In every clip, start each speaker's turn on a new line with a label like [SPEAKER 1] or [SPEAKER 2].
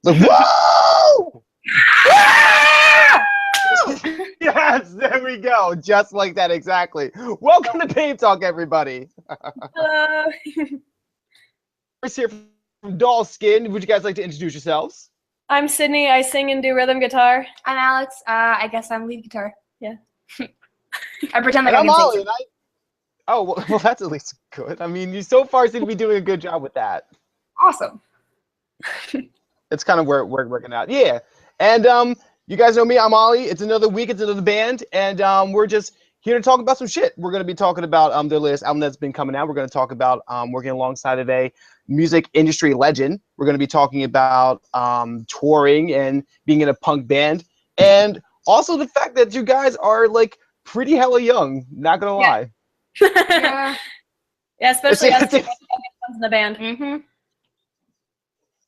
[SPEAKER 1] Like, whoa! Yes, there we go. Just like that, exactly. Welcome to Babetalk, everybody.
[SPEAKER 2] Hello.
[SPEAKER 1] We're here from Doll Skin. Would you guys like to introduce yourselves?
[SPEAKER 2] I'm Sydney. I sing and do rhythm guitar.
[SPEAKER 3] I'm Alex. I guess I'm lead guitar.
[SPEAKER 2] Yeah.
[SPEAKER 3] I pretend like
[SPEAKER 1] And
[SPEAKER 3] I
[SPEAKER 1] I'm
[SPEAKER 3] can
[SPEAKER 1] Ollie.
[SPEAKER 3] sing.
[SPEAKER 1] And oh, well, that's at least good. I mean, you so far seem to be doing a good job with that.
[SPEAKER 3] Awesome.
[SPEAKER 1] It's kind of where we're working out. Yeah. And you guys know me. I'm Ollie. It's another week. It's another band. And we're just here to talk about some shit. We're going to be talking about their latest album that's been coming out. We're going to talk about working alongside of a music industry legend. We're going to be talking about touring and being in a punk band. And also the fact that you guys are like pretty hella young. Not going to lie.
[SPEAKER 3] Yeah.
[SPEAKER 2] Yeah, especially us two in the band.
[SPEAKER 3] Mm-hmm.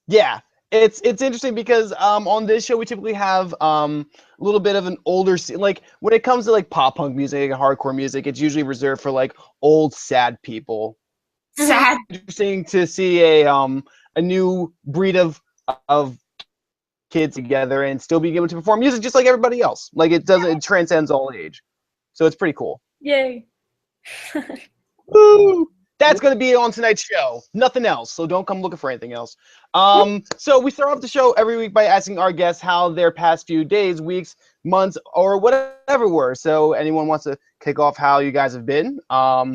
[SPEAKER 1] Yeah. It's interesting because on this show we typically have a little bit of an older like when it comes to like pop punk music and hardcore music, it's usually reserved for like old sad people.
[SPEAKER 3] Sad.
[SPEAKER 1] It's interesting to see a new breed of kids together and still being able to perform music just like everybody else. Like it transcends all age. So it's pretty cool.
[SPEAKER 2] Yay.
[SPEAKER 1] Woo! That's going to be on tonight's show. Nothing else. So don't come looking for anything else. So we start off the show every week by asking our guests how their past few days, weeks, months, or whatever were. So anyone wants to kick off how you guys have been?
[SPEAKER 2] I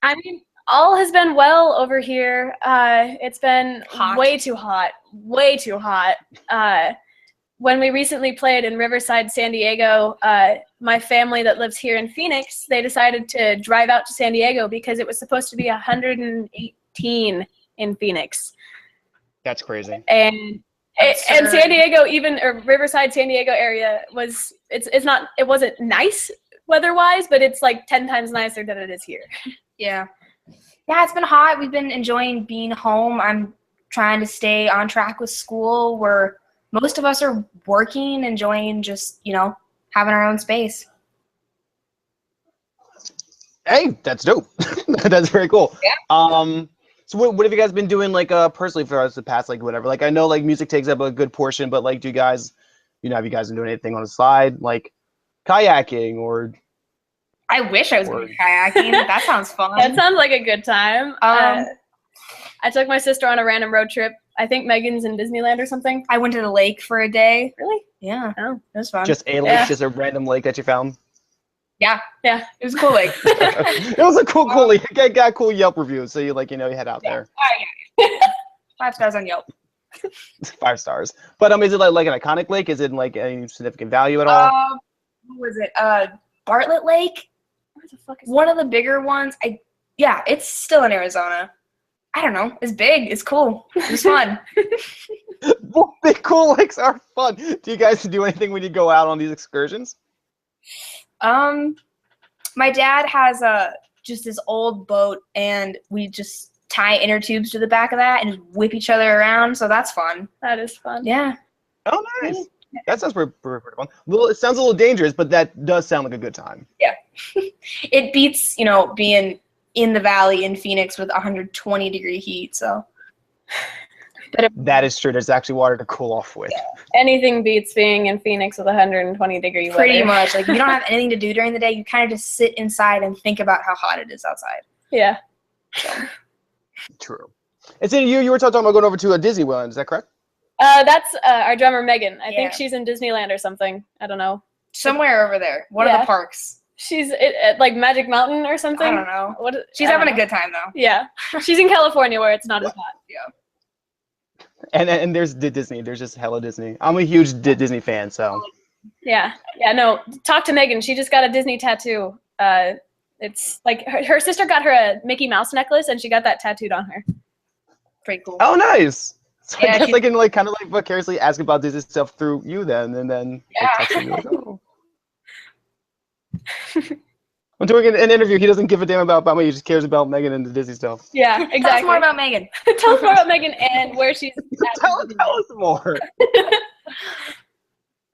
[SPEAKER 2] mean, all has been well over here. It's been
[SPEAKER 3] Hot.
[SPEAKER 2] way too hot. Way too hot. When we recently played in Riverside, San Diego, my family that lives here in Phoenix, they decided to drive out to San Diego because it was supposed to be 118 in Phoenix.
[SPEAKER 1] That's crazy.
[SPEAKER 2] And San Diego, or Riverside, San Diego area it wasn't nice weather-wise, but it's like 10 times nicer than it is here.
[SPEAKER 3] Yeah. Yeah, it's been hot. We've been enjoying being home. I'm trying to stay on track with school. Most of us are working, enjoying just, having our own space.
[SPEAKER 1] Hey, that's dope. That's very cool.
[SPEAKER 3] Yeah.
[SPEAKER 1] So what have you guys been doing like personally for us the past like whatever? Like I know like music takes up a good portion, but like do you guys, have you guys been doing anything on the side like kayaking or?
[SPEAKER 3] I wish I was going kayaking. That sounds fun.
[SPEAKER 2] That sounds like a good time. I took my sister on a random road trip. I think Megan's in Disneyland or something.
[SPEAKER 3] I went to the lake for a day.
[SPEAKER 2] Really?
[SPEAKER 3] Yeah.
[SPEAKER 2] Oh,
[SPEAKER 3] it was fun.
[SPEAKER 1] Just a lake, just a random lake that you found?
[SPEAKER 3] Yeah.
[SPEAKER 2] Yeah.
[SPEAKER 3] It was a cool lake.
[SPEAKER 1] It was a cool lake. It got cool Yelp reviews, so you you head out there.
[SPEAKER 3] Yeah. 5 stars on Yelp.
[SPEAKER 1] 5 stars. But is it like an iconic lake? Is it like any significant value at all?
[SPEAKER 3] What was it? Bartlett Lake?
[SPEAKER 2] Where the fuck is
[SPEAKER 3] One of the bigger ones. Yeah, it's still in Arizona. I don't know. It's big. It's cool. It's fun.
[SPEAKER 1] Well, big cool lakes are fun. Do you guys do anything when you go out on these excursions?
[SPEAKER 3] My dad has just this old boat, and we just tie inner tubes to the back of that and just whip each other around. So that's fun.
[SPEAKER 2] That is fun.
[SPEAKER 3] Yeah.
[SPEAKER 1] Oh, nice. That sounds pretty fun. Well, it sounds a little dangerous, but that does sound like a good time.
[SPEAKER 3] Yeah. It beats, being in the valley in Phoenix with 120-degree heat. So. But
[SPEAKER 1] that is true. There's actually water to cool off with.
[SPEAKER 3] Yeah.
[SPEAKER 2] Anything beats being in Phoenix with 120-degree weather.
[SPEAKER 3] Pretty much. Like, you don't have anything to do during the day. You kind of just sit inside and think about how hot it is outside.
[SPEAKER 2] Yeah.
[SPEAKER 3] So.
[SPEAKER 1] True. And so you were talking about going over to a Disneyland. Is that correct?
[SPEAKER 2] That's our drummer, Megan. I think
[SPEAKER 3] Yeah.
[SPEAKER 2] she's in Disneyland or something. I don't know.
[SPEAKER 3] Somewhere over there. One of the parks.
[SPEAKER 2] She's at like Magic Mountain or something.
[SPEAKER 3] I don't know. She's
[SPEAKER 2] I don't
[SPEAKER 3] having
[SPEAKER 2] know.
[SPEAKER 3] a good time, though.
[SPEAKER 2] Yeah. She's in California where it's not as hot.
[SPEAKER 3] Yeah.
[SPEAKER 1] And there's Disney. There's just hella Disney. I'm a huge Disney fan, so.
[SPEAKER 2] Yeah. Yeah, no. Talk to Megan. She just got a Disney tattoo. It's like her sister got her a Mickey Mouse necklace, and she got that tattooed on her.
[SPEAKER 3] Pretty cool.
[SPEAKER 1] Oh, nice. So
[SPEAKER 3] Yeah,
[SPEAKER 1] I guess I can like kind of like vicariously ask about Disney stuff through you then, and then
[SPEAKER 3] Yeah.
[SPEAKER 1] like, text me like, oh. I'm doing an interview. He doesn't give a damn about me. He just cares about Megan and the Disney stuff.
[SPEAKER 2] Yeah, exactly.
[SPEAKER 3] Tell us more about Megan.
[SPEAKER 2] Tell us more about Megan and where she's at.
[SPEAKER 1] tell us more.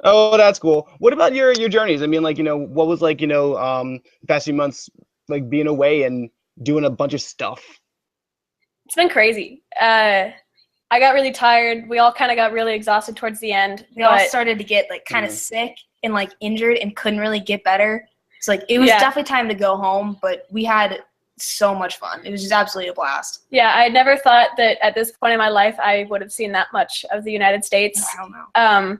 [SPEAKER 1] Oh, that's cool. What about your journeys? I mean, like, what was like, the past few months like being away and doing a bunch of stuff?
[SPEAKER 2] It's been crazy. I got really tired. We all kind of got really exhausted towards the end.
[SPEAKER 3] We all started to get like kind of sick and like injured and couldn't really get better. So like it was definitely time to go home, but we had so much fun. It was just absolutely a blast.
[SPEAKER 2] Yeah, I never thought that at this point in my life I would have seen that much of the United States.
[SPEAKER 3] I don't know.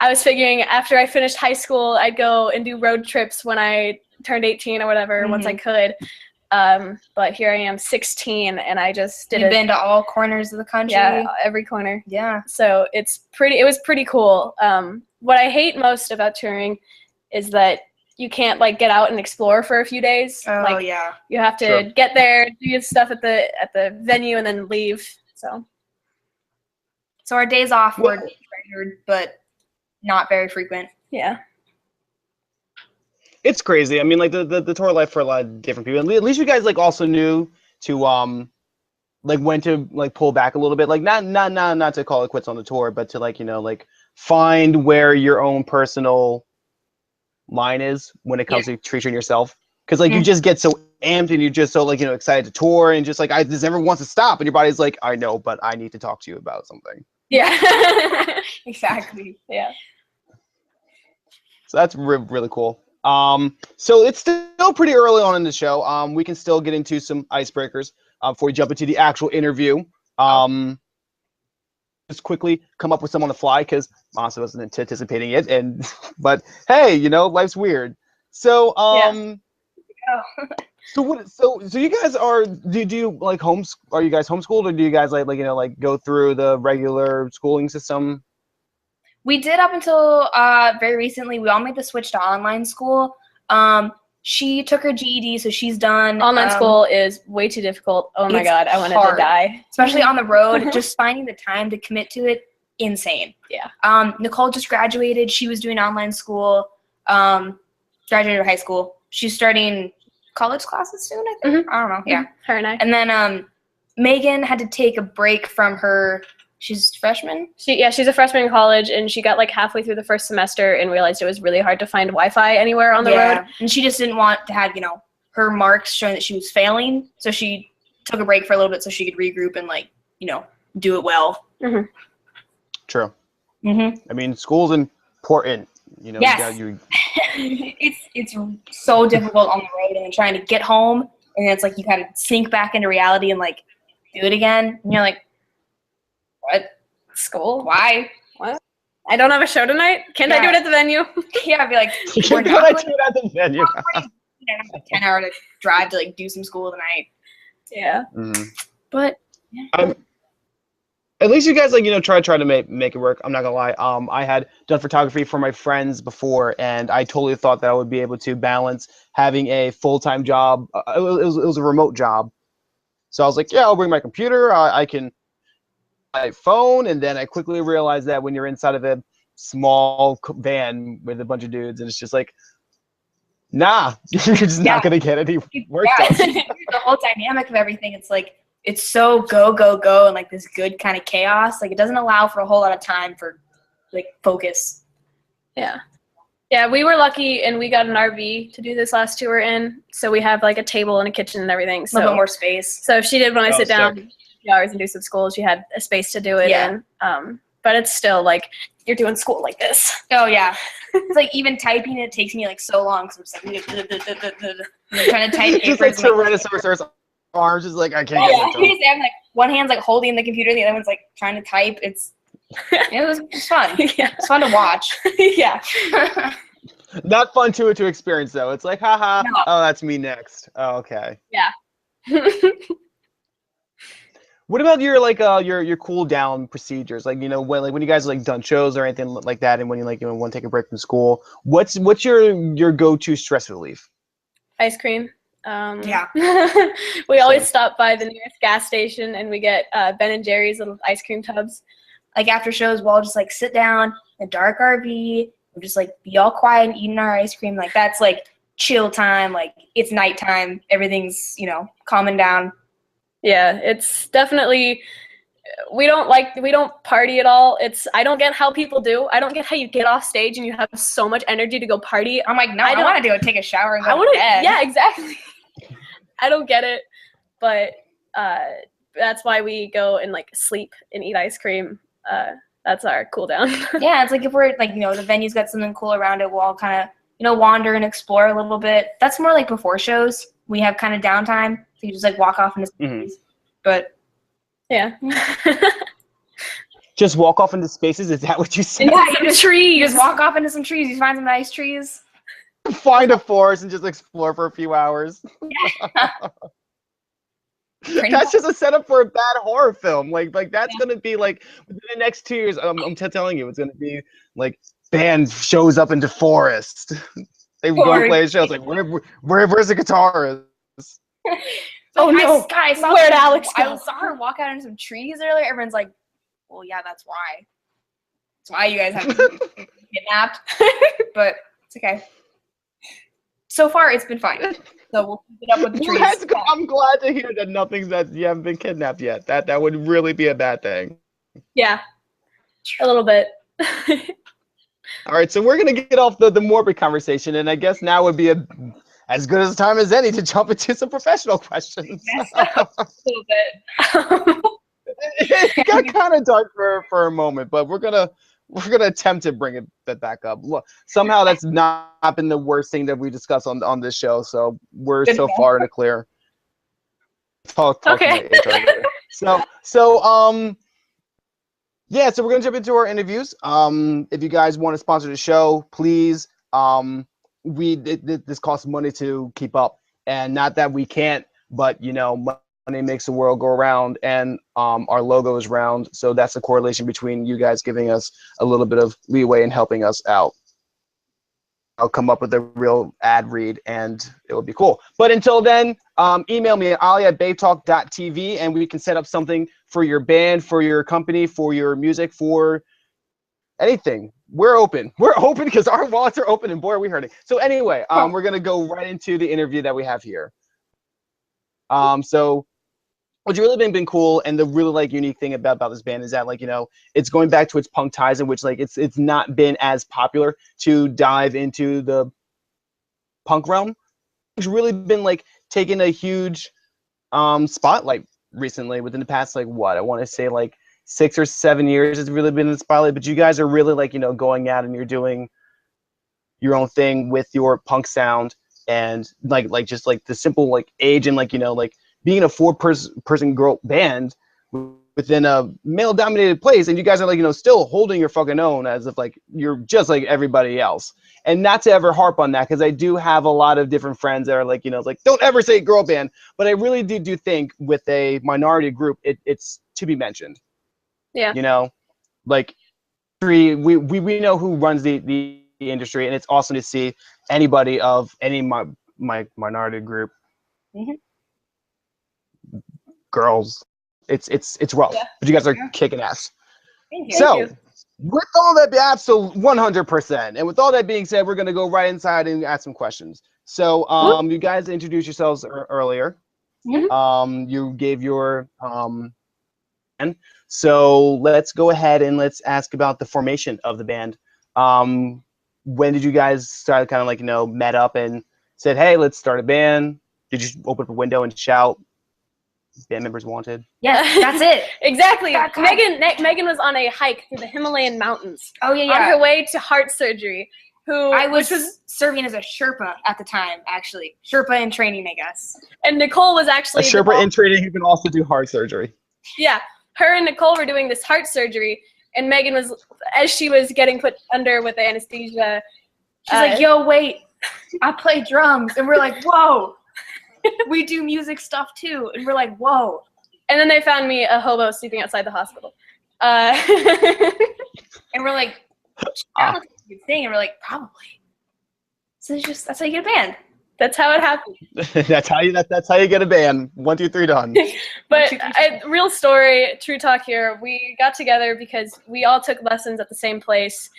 [SPEAKER 2] I was figuring after I finished high school, I'd go and do road trips when I turned 18 or whatever, once I could. But here I am, 16, and I just did
[SPEAKER 3] You've been to all corners of the country?
[SPEAKER 2] Yeah, every corner.
[SPEAKER 3] Yeah.
[SPEAKER 2] So it was pretty cool. What I hate most about touring is that you can't like get out and explore for a few days.
[SPEAKER 3] Oh,
[SPEAKER 2] like,
[SPEAKER 3] yeah.
[SPEAKER 2] You have to get there, do your stuff at the venue, and then leave. So
[SPEAKER 3] our days off were treasured, but not very frequent.
[SPEAKER 2] Yeah.
[SPEAKER 1] It's crazy. I mean, like the tour life for a lot of different people. At least you guys like also knew to like when to like pull back a little bit. Like not to call it quits on the tour, but to like, you know, like find where your own personal line is when it comes to treating yourself. Because like you just get so amped and you're just so like, you know, excited to tour and just like this never wants to stop, and your body's like, I know, but I need to talk to you about something.
[SPEAKER 2] Yeah.
[SPEAKER 3] Exactly.
[SPEAKER 2] Yeah.
[SPEAKER 1] So that's really cool. So it's still pretty early on in the show. We can still get into some icebreakers before we jump into the actual interview. Just quickly come up with some on the fly because honestly wasn't anticipating it. But hey, you know, life's weird. So so you guys do you like are you guys homeschooled, or do you guys like you know like go through the regular schooling system?
[SPEAKER 3] We did up until very recently. We all made the switch to online school. She took her GED, so she's done.
[SPEAKER 2] Online school is way too difficult. Oh my God, I wanted to die.
[SPEAKER 3] Especially on the road, just finding the time to commit to it, insane.
[SPEAKER 2] Yeah.
[SPEAKER 3] Nicole just graduated. She was doing online school. Graduated high school. She's starting college classes soon, I think. I don't know. Yeah.
[SPEAKER 2] Her and I.
[SPEAKER 3] And then Megan had to take a break from her. She's a freshman?
[SPEAKER 2] She's a freshman in college, and she got like halfway through the first semester and realized it was really hard to find Wi-Fi anywhere on the road.
[SPEAKER 3] And she just didn't want to have, you know, her marks showing that she was failing. So she took a break for a little bit so she could regroup and like, you know, do it well.
[SPEAKER 1] True. I mean, school's important. You know,
[SPEAKER 3] yes. It's so difficult on the road and then trying to get home, and then it's like you kind of sink back into reality and like do it again. And you're like, what?
[SPEAKER 2] School?
[SPEAKER 3] Why?
[SPEAKER 2] What? I don't have a show tonight. Can't I do it at the venue?
[SPEAKER 3] I'd be like,
[SPEAKER 1] can I do it at the venue?
[SPEAKER 3] A 10-hour drive to like do some school tonight.
[SPEAKER 2] Yeah.
[SPEAKER 3] But
[SPEAKER 1] at least you guys like, you know, try to make it work. I'm not gonna lie. I had done photography for my friends before, and I totally thought that I would be able to balance having a full-time job. It was a remote job, so I was like, yeah, I'll bring my computer. I can my phone, and then I quickly realized that when you're inside of a small van with a bunch of dudes, and it's just like, nah, you're just not gonna get any work done.
[SPEAKER 3] The whole dynamic of everything, it's like it's so go and like this good kind of chaos. Like it doesn't allow for a whole lot of time for like focus.
[SPEAKER 2] Yeah, we were lucky, and we got an RV to do this last tour in, so we have like a table and a kitchen and everything. So
[SPEAKER 3] a little bit more space.
[SPEAKER 2] So if she did want to sit down hours and do some school, she had a space to do it in. But it's still like you're doing school like this.
[SPEAKER 3] Oh yeah. It's like even typing it takes me like so long because I'm just like trying to type
[SPEAKER 1] just like Tyrannosaurus arms is like I can't get it.
[SPEAKER 3] You just have like one hand's like holding the computer, the other one's like trying to type. It was fun. It's fun to watch.
[SPEAKER 2] Yeah.
[SPEAKER 1] Not fun to experience though. It's like haha. No. Oh, that's me next. Oh, okay.
[SPEAKER 2] Yeah.
[SPEAKER 1] What about your like your cool down procedures? Like, you know, when you guys like done shows or anything like that, and when you like, you know, want to take a break from school, what's your go-to stress relief?
[SPEAKER 2] Ice cream. We always stop by the nearest gas station and we get Ben and Jerry's little ice cream tubs.
[SPEAKER 3] Like after shows, we'll all just like sit down in a dark RV, we'll just like be all quiet and eating our ice cream. Like that's like chill time. Like it's nighttime, everything's, you know, calming down.
[SPEAKER 2] Yeah, it's definitely, we don't party at all. I don't get how people do. I don't get how you get off stage and you have so much energy to go party.
[SPEAKER 3] I'm like, no, I want to take a shower and go to bed.
[SPEAKER 2] Yeah, exactly. I don't get it, but that's why we go and like sleep and eat ice cream. That's our cool down.
[SPEAKER 3] Yeah, it's like if we're like, the venue's got something cool around it, we'll all kind of, wander and explore a little bit. That's more like before shows. We have kind of downtime, so you just like walk off into spaces. But
[SPEAKER 2] yeah.
[SPEAKER 1] Just walk off into spaces? Is that what you said?
[SPEAKER 3] Yeah, you just walk off into some trees. You find some nice trees.
[SPEAKER 1] Find a forest and just explore for a few hours.
[SPEAKER 3] Yeah.
[SPEAKER 1] That's just a setup for a bad horror film. Like that's gonna be like within the next 2 years. I'm telling you, it's gonna be like band shows up into forest. They go play a show. It's like where's the guitarist?
[SPEAKER 2] Oh no!
[SPEAKER 3] Guys,
[SPEAKER 2] Where'd Alex go?
[SPEAKER 3] I saw her walk out into some trees earlier. Everyone's like, "Well, yeah, that's why. That's why you guys have been kidnapped." But it's okay. So far, it's been fine. So we'll keep it up with the trees.
[SPEAKER 1] I'm glad to hear that you haven't been kidnapped yet. That would really be a bad thing.
[SPEAKER 2] Yeah, a little bit.
[SPEAKER 1] All right, so we're gonna get off the morbid conversation, and I guess now would be as good a time as any to jump into some professional questions.
[SPEAKER 2] Yes, a little bit.
[SPEAKER 1] It got kind of dark for a moment, but we're gonna attempt to bring that back up. Look, somehow that's not been the worst thing that we discussed on this show, so we're so far in the clear. Talk
[SPEAKER 2] Okay.
[SPEAKER 1] Yeah, so we're gonna jump into our interviews. If you guys want to sponsor the show, please. This costs money to keep up, and not that we can't, but money makes the world go around, and our logo is round, so that's a correlation between you guys giving us a little bit of leeway and helping us out. I'll come up with a real ad read, and it will be cool. But until then, email me at ali@babetalk.tv, and we can set up something for your band, for your company, for your music, for anything. We're open. We're open because our wallets are open, and boy, are we hurting. So anyway, we're going to go right into the interview that we have here. So what's really been cool, and the really unique thing about this band is that it's going back to its punk ties, in which it's not been as popular to dive into the punk realm. It's really been taking a huge spotlight recently within the past I want to say 6 or 7 years. It's really been in the spotlight, but you guys are really going out and you're doing your own thing with your punk sound, and just the simple age and being a 4-person girl band within a male-dominated place, and you guys are still holding your fucking own as if you're just like everybody else. And not to ever harp on that, because I do have a lot of different friends that are don't ever say girl band, but I really do think with a minority group, it's to be mentioned.
[SPEAKER 2] Yeah.
[SPEAKER 1] We know who runs the industry, and it's awesome to see anybody of any minority group.
[SPEAKER 2] Mm-hmm.
[SPEAKER 1] Girls, it's rough, but you guys are kicking ass.
[SPEAKER 2] Thank you.
[SPEAKER 1] So, with all that, absolute 100%, and with all that being said, we're gonna go right inside and ask some questions. So, you guys introduced yourselves earlier.
[SPEAKER 2] Mm-hmm.
[SPEAKER 1] You gave your so let's go ahead and let's ask about the formation of the band. When did you guys start kind of met up and said, hey, let's start a band? Did you open up a window and shout, band members wanted?
[SPEAKER 3] Yeah, that's it.
[SPEAKER 2] Exactly. Megan was on a hike through the Himalayan mountains.
[SPEAKER 3] Oh yeah.
[SPEAKER 2] On her way to heart surgery.
[SPEAKER 3] Which was serving as a Sherpa at the time, actually. Sherpa in training, I guess.
[SPEAKER 2] And Nicole was actually
[SPEAKER 1] a Sherpa in training who can also do heart surgery.
[SPEAKER 2] Yeah, her and Nicole were doing this heart surgery, and Megan was, as she was getting put under with anesthesia,
[SPEAKER 3] she's like, "Yo, wait, I play drums," and we're like, "Whoa." We do music stuff too, and we're like, whoa.
[SPEAKER 2] And then they found me a hobo sleeping outside the hospital.
[SPEAKER 3] And we're like, that looks like a good thing. And we're like, probably. So that's how you get a band.
[SPEAKER 2] That's how it happened.
[SPEAKER 1] that's how you get a band. 1, 2, 3, done.
[SPEAKER 2] But real story, true talk here. We got together because we all took lessons at the same place.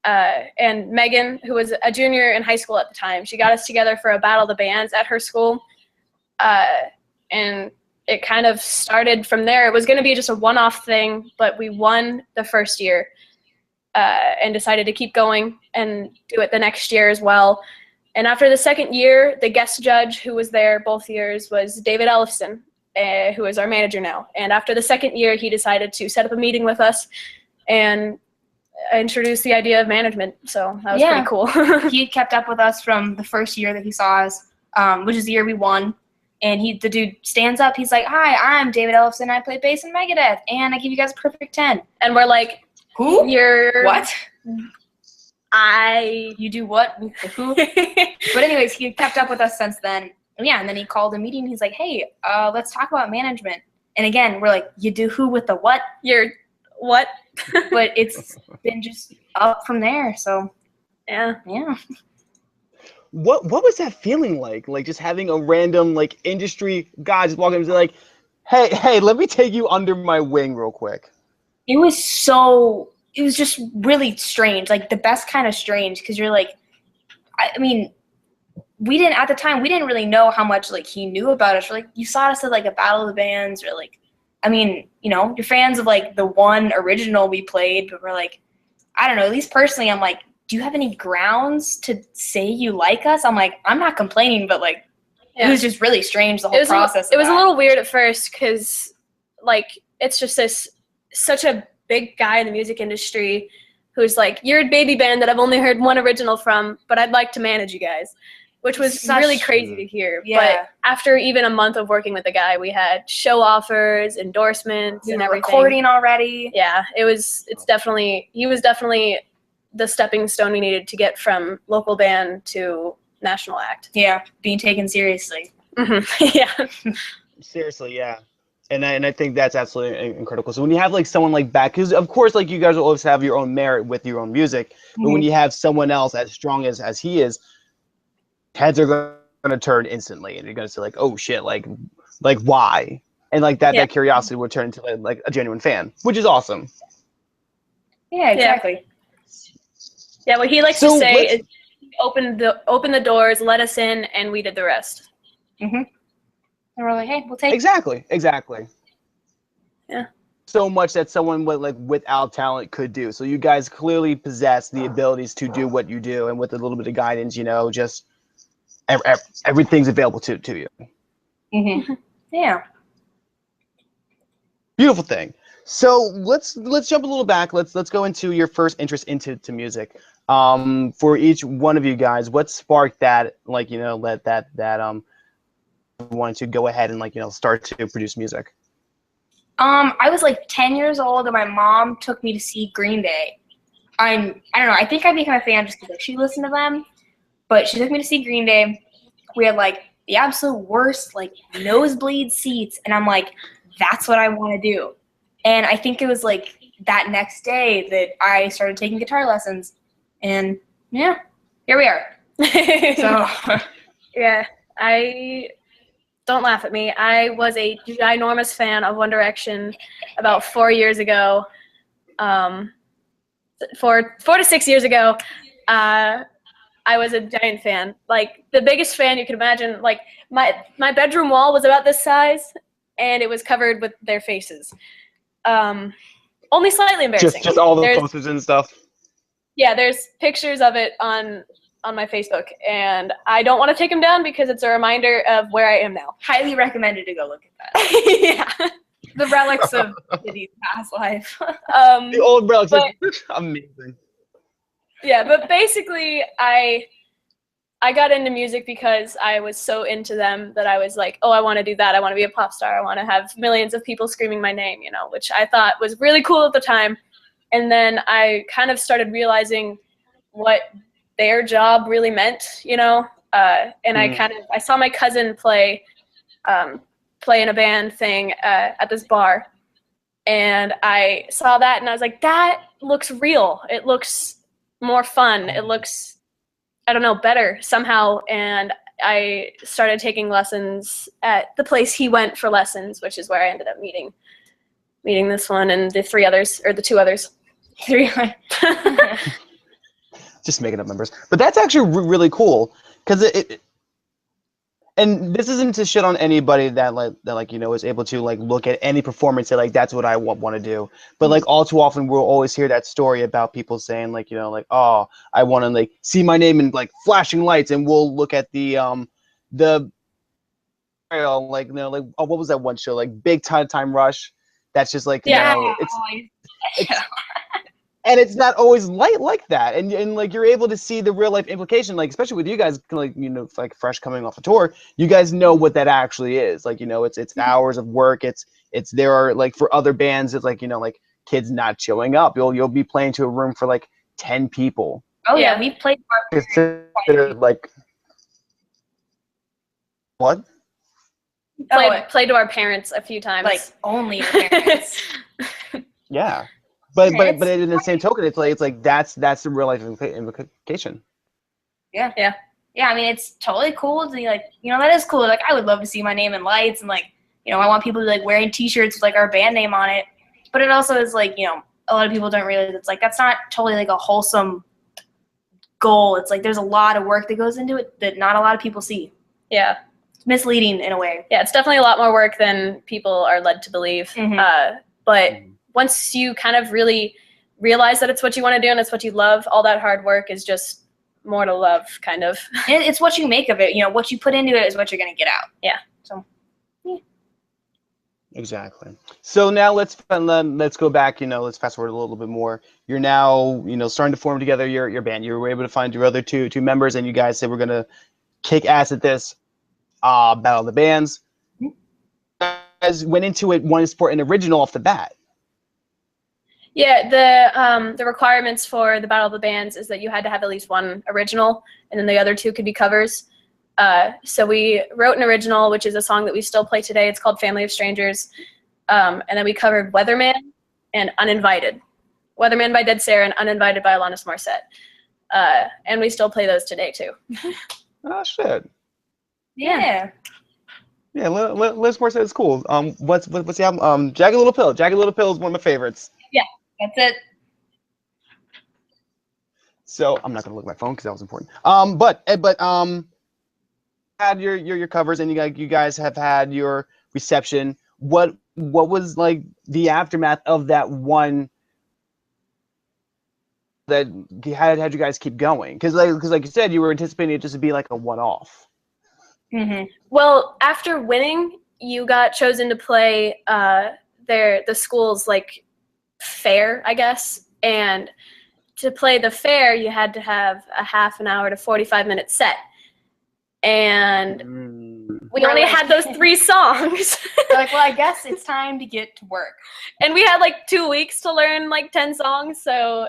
[SPEAKER 2] And Megan, who was a junior in high school at the time, she got us together for a battle of the bands at her school. And it kind of started from there. It was going to be just a one-off thing, but we won the first year and decided to keep going and do it the next year as well. And after the second year, the guest judge who was there both years was David Ellefson. who is our manager now. And after the second year, he decided to set up a meeting with us and introduce the idea of management. So that was pretty cool.
[SPEAKER 3] He kept up with us from the first year that he saw us, which is the year we won. And the dude stands up. He's like, "Hi, I'm David Ellefson. I play bass in Megadeth, and I give you guys a perfect 10."
[SPEAKER 2] And we're like,
[SPEAKER 3] "Who?
[SPEAKER 2] You're
[SPEAKER 3] What?
[SPEAKER 2] I
[SPEAKER 3] You do what? Who?" But anyways, he kept up with us since then. And yeah, and then he called a meeting. He's like, "Hey, let's talk about management." And again, we're like, "You do who with the what?"
[SPEAKER 2] You're what?
[SPEAKER 3] But it's been just up from there. So
[SPEAKER 2] yeah.
[SPEAKER 1] What was that feeling like? Like just having a random like industry guy just walking up and be like, hey, let me take you under my wing real quick.
[SPEAKER 3] It was just really strange, like the best kind of strange, because you're like, I mean, at the time we didn't really know how much like he knew about us. We're like, you saw us at like a Battle of the Bands, or like, I mean, you know, you're fans of like the one original we played, but we're like, I don't know, at least personally, I'm like, do you have any grounds to say you like us? I'm like, I'm not complaining, but like, it was just really strange, the whole process.
[SPEAKER 2] It was a little weird at first because, like, it's just such a big guy in the music industry who's like, you're a baby band that I've only heard one original from, but I'd like to manage you guys, which was really crazy to hear.
[SPEAKER 3] Yeah.
[SPEAKER 2] But after even a month of working with the guy, we had show offers, endorsements, and everything.
[SPEAKER 3] Recording already.
[SPEAKER 2] Yeah, he was definitely the stepping stone we needed to get from local band to national act.
[SPEAKER 3] Yeah, being taken seriously.
[SPEAKER 2] Mm-hmm. Yeah.
[SPEAKER 1] Seriously, yeah. And I think that's absolutely incredible. So when you have like someone like back, because of course like you guys will always have your own merit with your own music, but when you have someone else as strong as he is, heads are going to turn instantly, and you're going to say like, oh shit, like why? And like that curiosity will turn into like a genuine fan, which is awesome.
[SPEAKER 3] Yeah, exactly.
[SPEAKER 2] Yeah, what he likes to say is open the doors, let us in, and we did the rest.
[SPEAKER 3] Mm-hmm. And we're like, hey, we'll take
[SPEAKER 1] Exactly.
[SPEAKER 2] Yeah.
[SPEAKER 1] So much that someone without talent could do. So you guys clearly possess the abilities to do what you do, and with a little bit of guidance, you know, just everything's available to you.
[SPEAKER 3] Mm-hmm. Yeah.
[SPEAKER 1] Beautiful thing. So let's jump a little back. Let's go into your first interest into music. For each one of you guys, what sparked that, like, you know, wanted to go ahead and, like, you know, start to produce music?
[SPEAKER 3] I was like 10 years old, and my mom took me to see Green Day. I don't know, I think I became a fan just because like, she listened to them, but she took me to see Green Day. We had like the absolute worst, like, nosebleed seats, and I'm like, that's what I want to do. And I think it was like that next day that I started taking guitar lessons, and yeah, here we are. So
[SPEAKER 2] yeah, don't laugh at me. I was a ginormous fan of One Direction about 4 years ago. 4 to 6 years ago, I was a giant fan. Like, the biggest fan you could imagine. Like, my bedroom wall was about this size, and it was covered with their faces. Only slightly embarrassing.
[SPEAKER 1] Just all the posters and stuff.
[SPEAKER 2] Yeah, there's pictures of it on my Facebook, and I don't want to take them down because it's a reminder of where I am now.
[SPEAKER 3] Highly recommended to go look at that.
[SPEAKER 2] Yeah.
[SPEAKER 3] The relics of Diddy's past life.
[SPEAKER 1] The old relics. Amazing.
[SPEAKER 2] Yeah, but basically I got into music because I was so into them that I was like, oh, I want to do that. I want to be a pop star. I want to have millions of people screaming my name, you know, which I thought was really cool at the time. And then I kind of started realizing what their job really meant, you know, and I saw my cousin play in a band thing at this bar, and I saw that and I was like, that looks real. It looks more fun. It looks, I don't know, better somehow. And I started taking lessons at the place he went for lessons, which is where I ended up meeting this one and the 2 others.
[SPEAKER 1] Just making up numbers, but that's actually really cool, because it and this isn't to shit on anybody that you know is able to like look at any performance and say like that's what I want to do, but like all too often we'll always hear that story about people saying like, you know, like, oh, I want to like see my name in like flashing lights, and we'll look at the like like oh, what was that one show, like Big Time Rush? That's just like
[SPEAKER 2] Yeah.
[SPEAKER 1] it's and it's not always light like that, and like you're able to see the real life implication, like especially with you guys, like like fresh coming off a tour, you guys know what that actually is. Like it's hours of work. It's there are like for other bands, it's like like kids not showing up. You'll be playing to a room for like 10 people.
[SPEAKER 3] Oh yeah, we played
[SPEAKER 1] like what?
[SPEAKER 2] Played to our parents a few times.
[SPEAKER 3] Like only our parents.
[SPEAKER 1] Yeah. But in the same token, it's like that's the real life implication.
[SPEAKER 3] Yeah. I mean, it's totally cool to be like, that is cool. Like, I would love to see my name in lights, and like, I want people to be like wearing T-shirts with like our band name on it. But it also is like, a lot of people don't realize it's like that's not totally like a wholesome goal. It's like there's a lot of work that goes into it that not a lot of people see.
[SPEAKER 2] Yeah.
[SPEAKER 3] It's misleading in a way.
[SPEAKER 2] Yeah, it's definitely a lot more work than people are led to believe. But once you kind of really realize that it's what you want to do and it's what you love, all that hard work is just more to love, kind of.
[SPEAKER 3] And it's what you make of it. What you put into it is what you're going to get out.
[SPEAKER 2] Yeah.
[SPEAKER 3] So.
[SPEAKER 1] Exactly. So now let's go back. Let's fast forward a little bit more. You're now starting to form together your band. You were able to find your other two members, and you guys said we're gonna kick ass at this battle of the bands. You guys went into it wanting to support an original off the bat.
[SPEAKER 2] Yeah, the requirements for the Battle of the Bands is that you had to have at least one original, and then the other two could be covers. So we wrote an original, which is a song that we still play today. It's called Family of Strangers. And then we covered Weatherman and Uninvited. Weatherman by Dead Sarah and Uninvited by Alanis Morissette. And we still play those today, too.
[SPEAKER 1] Oh, shit.
[SPEAKER 3] Yeah.
[SPEAKER 1] Yeah, Alanis Morissette is cool. What's the album? Jagged Little Pill. Jagged Little Pill is one of my favorites.
[SPEAKER 3] Yeah, that's it.
[SPEAKER 1] So I'm not gonna look at my phone because that was important. But had your covers, and you guys have had your reception. What was like the aftermath of that one that had you guys keep going? Because like you said, you were anticipating it just to be like a one-off.
[SPEAKER 2] Well, after winning, you got chosen to play the school's like fair, I guess, and to play the fair, you had to have a half an hour to 45-minute set. And we only had those 3 songs.
[SPEAKER 3] We're like, well, I guess it's time to get to work.
[SPEAKER 2] And we had like 2 weeks to learn like 10 songs. So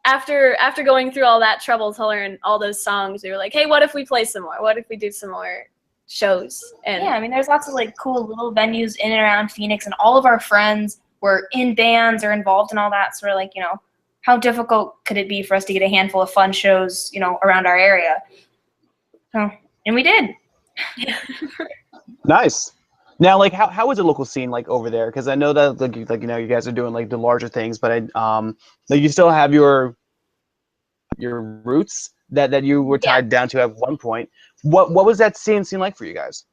[SPEAKER 2] after going through all that trouble to learn all those songs, we were like, hey, what if we play some more? What if we do some more shows? And
[SPEAKER 3] yeah, I mean, there's lots of like cool little venues in and around Phoenix, and all of our friends were in bands or involved in all that. So we're like, how difficult could it be for us to get a handful of fun shows, around our area? So. And we did.
[SPEAKER 1] Nice. Now, like, how is the local scene like over there? Because I know that like you guys are doing like the larger things, but like you still have your roots that you were tied down to at one point. What was that scene like for you guys?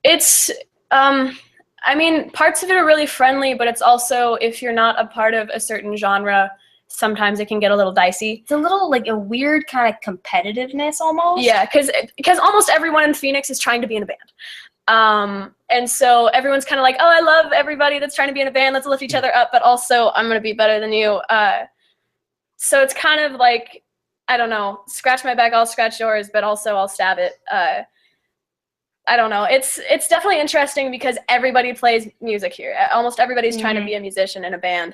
[SPEAKER 2] It's I mean, parts of it are really friendly, but it's also, if you're not a part of a certain genre, sometimes it can get a little dicey.
[SPEAKER 3] It's a little like a weird kind of competitiveness almost.
[SPEAKER 2] Yeah, because almost everyone in Phoenix is trying to be in a band. And so everyone's kind of like, oh, I love everybody that's trying to be in a band. Let's lift each other up, but also I'm going to be better than you. So it's kind of like, I don't know, scratch my back, I'll scratch yours, but also I'll stab it. I don't know. It's definitely interesting because everybody plays music here. Almost everybody's trying to be a musician in a band.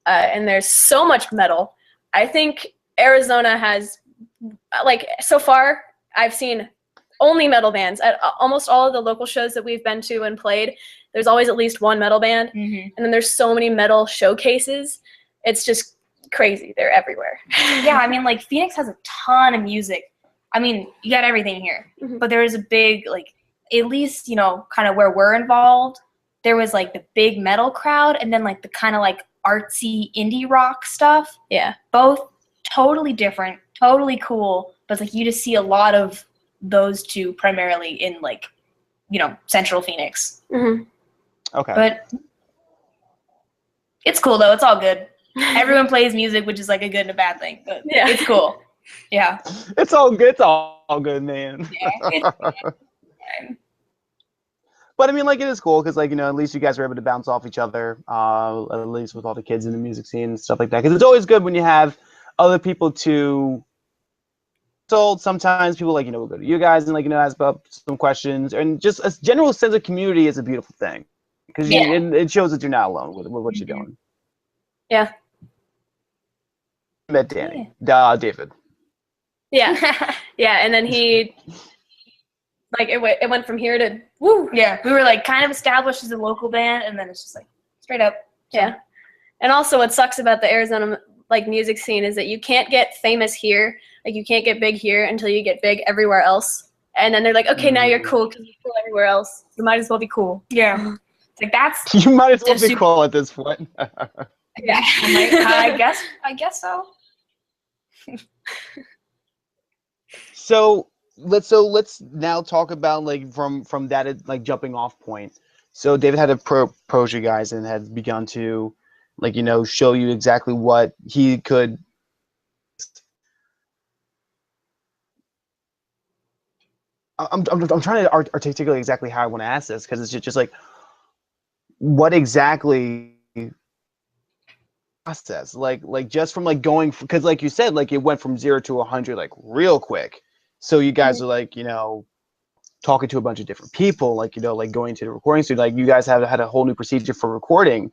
[SPEAKER 2] And there's so much metal. I think Arizona has, like, so far, I've seen only metal bands. At almost all of the local shows that we've been to and played, there's always at least one metal band. And then there's so many metal showcases. It's just crazy. They're everywhere.
[SPEAKER 3] Yeah, I mean, like, Phoenix has a ton of music. I mean, you got everything here. But there is a big, like, at least, kind of where we're involved, there was, like, the big metal crowd and then, like, the kind of, like, artsy indie rock stuff.
[SPEAKER 2] Yeah.
[SPEAKER 3] Both totally different, totally cool. But it's like you just see a lot of those two primarily in like, Central Phoenix.
[SPEAKER 1] Okay.
[SPEAKER 3] But it's cool though. It's all good. Everyone plays music, which is like a good and a bad thing. But yeah, it's cool. Yeah.
[SPEAKER 1] It's all good. It's all good, man.
[SPEAKER 3] Yeah.
[SPEAKER 1] But I mean, like, it is cool because, like, you know, at least you guys are able to bounce off each other, at least with all the kids in the music scene and stuff like that. Because it's always good when you have other people to consult. Sometimes people, like, you know, will go to you guys and, like, you know, ask about some questions. And just a general sense of community is a beautiful thing. Because it shows that you're not alone with what you're doing.
[SPEAKER 2] Yeah.
[SPEAKER 1] I met Danny. David.
[SPEAKER 2] Yeah. Yeah, and then he, like, it went from here to, woo.
[SPEAKER 3] Yeah, we were, like, kind of established as a local band, and then it's just, like, straight up. So.
[SPEAKER 2] Yeah. And also what sucks about the Arizona, like, music scene is that you can't get famous here. Like, you can't get big here until you get big everywhere else. And then they're like, okay, now you're cool because you're cool everywhere else. You might as well be cool.
[SPEAKER 3] Yeah. It's like, that's...
[SPEAKER 1] You might as well be cool at this point.
[SPEAKER 3] Yeah, I guess so.
[SPEAKER 1] So let's now talk about, like, from that, like, jumping off point. So David had approach you guys and had begun to, like, you know, show you exactly what he could. I'm trying to articulate exactly how I want to ask this, because it's just like, what exactly process, like just from, like, going, because, like you said, like, it went from 0 to 100 like real quick. So you guys are, like, you know, talking to a bunch of different people, like, you know, like, going to the recording studio, like, you guys have had a whole new procedure for recording,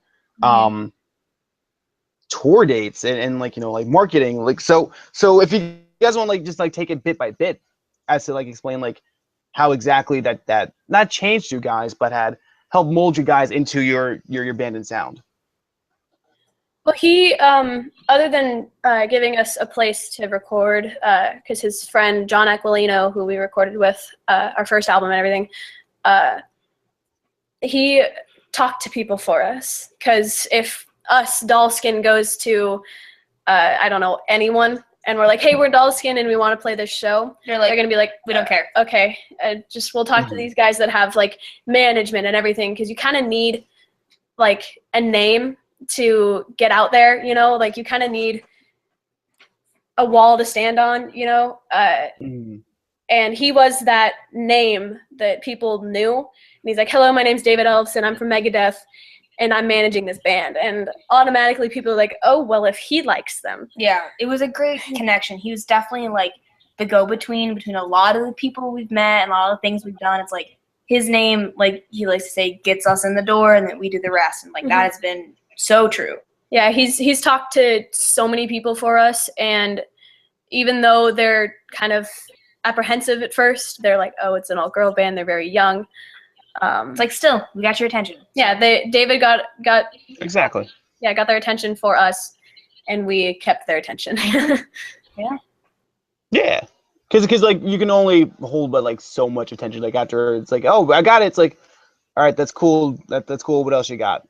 [SPEAKER 1] tour dates and like, you know, like, marketing, like, so if you guys want to, like, just, like, take it bit by bit as to, like, explain, like, how exactly that not changed you guys but had helped mold you guys into your band and sound.
[SPEAKER 2] Well, he, other than giving us a place to record, because his friend John Aquilino, who we recorded with our first album and everything, he talked to people for us. Because if us, Dollskin, goes to, I don't know, anyone, and we're like, hey, we're Dollskin and we want to play this show, they're going to be like, we don't care. Okay, we'll talk to these guys that have, like, management and everything, because you kind of need, like, a name to get out there, you know, like, you kind of need a wall to stand on, you know, and he was that name that people knew, and he's like, hello, my name's David Ellefson, I'm from Megadeth, and I'm managing this band, and automatically people are like, oh, well, if he likes them.
[SPEAKER 3] Yeah, it was a great connection. He was definitely, like, the go-between between a lot of the people we've met and a lot of the things we've done. It's like, his name, like he likes to say, gets us in the door, and then we do the rest, and, like, that has been so true.
[SPEAKER 2] Yeah, he's talked to so many people for us, and even though they're kind of apprehensive at first, they're like, oh, it's an all-girl band, they're very young.
[SPEAKER 3] It's like, still, we got your attention.
[SPEAKER 2] Yeah, David got
[SPEAKER 1] exactly.
[SPEAKER 2] Yeah, got their attention for us, and we kept their attention.
[SPEAKER 1] Yeah, because like, you can only hold but, like, so much attention. Like, after it's like, oh, I got it. It's like, all right, that's cool. That's cool. What else you got?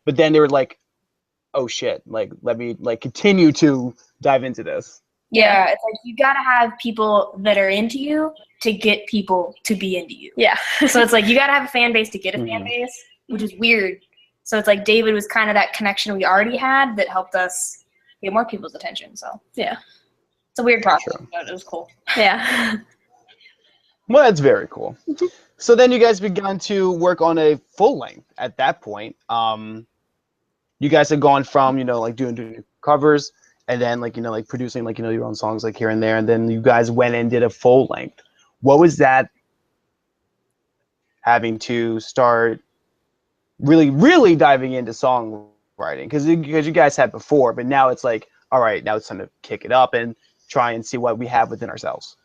[SPEAKER 1] But then they were like, oh shit, like, let me, like, continue to dive into this.
[SPEAKER 3] Yeah, it's like, you gotta have people that are into you to get people to be into you.
[SPEAKER 2] Yeah.
[SPEAKER 3] So it's like, you gotta have a fan base to get a fan base, which is weird. So it's like, David was kind of that connection we already had that helped us get more people's attention. So
[SPEAKER 2] yeah,
[SPEAKER 3] it's a weird process, but it was cool.
[SPEAKER 2] Yeah.
[SPEAKER 1] Well, that's very cool. So then you guys began to work on a full length at that point. You guys had gone from, you know, like, doing covers, and then, like, you know, like, producing, like, you know, your own songs, like, here and there, and then you guys went and did a full length. What was that, having to start really diving into songwriting? Because you guys had before, but now it's like, all right, now it's time to kick it up and try and see what we have within ourselves.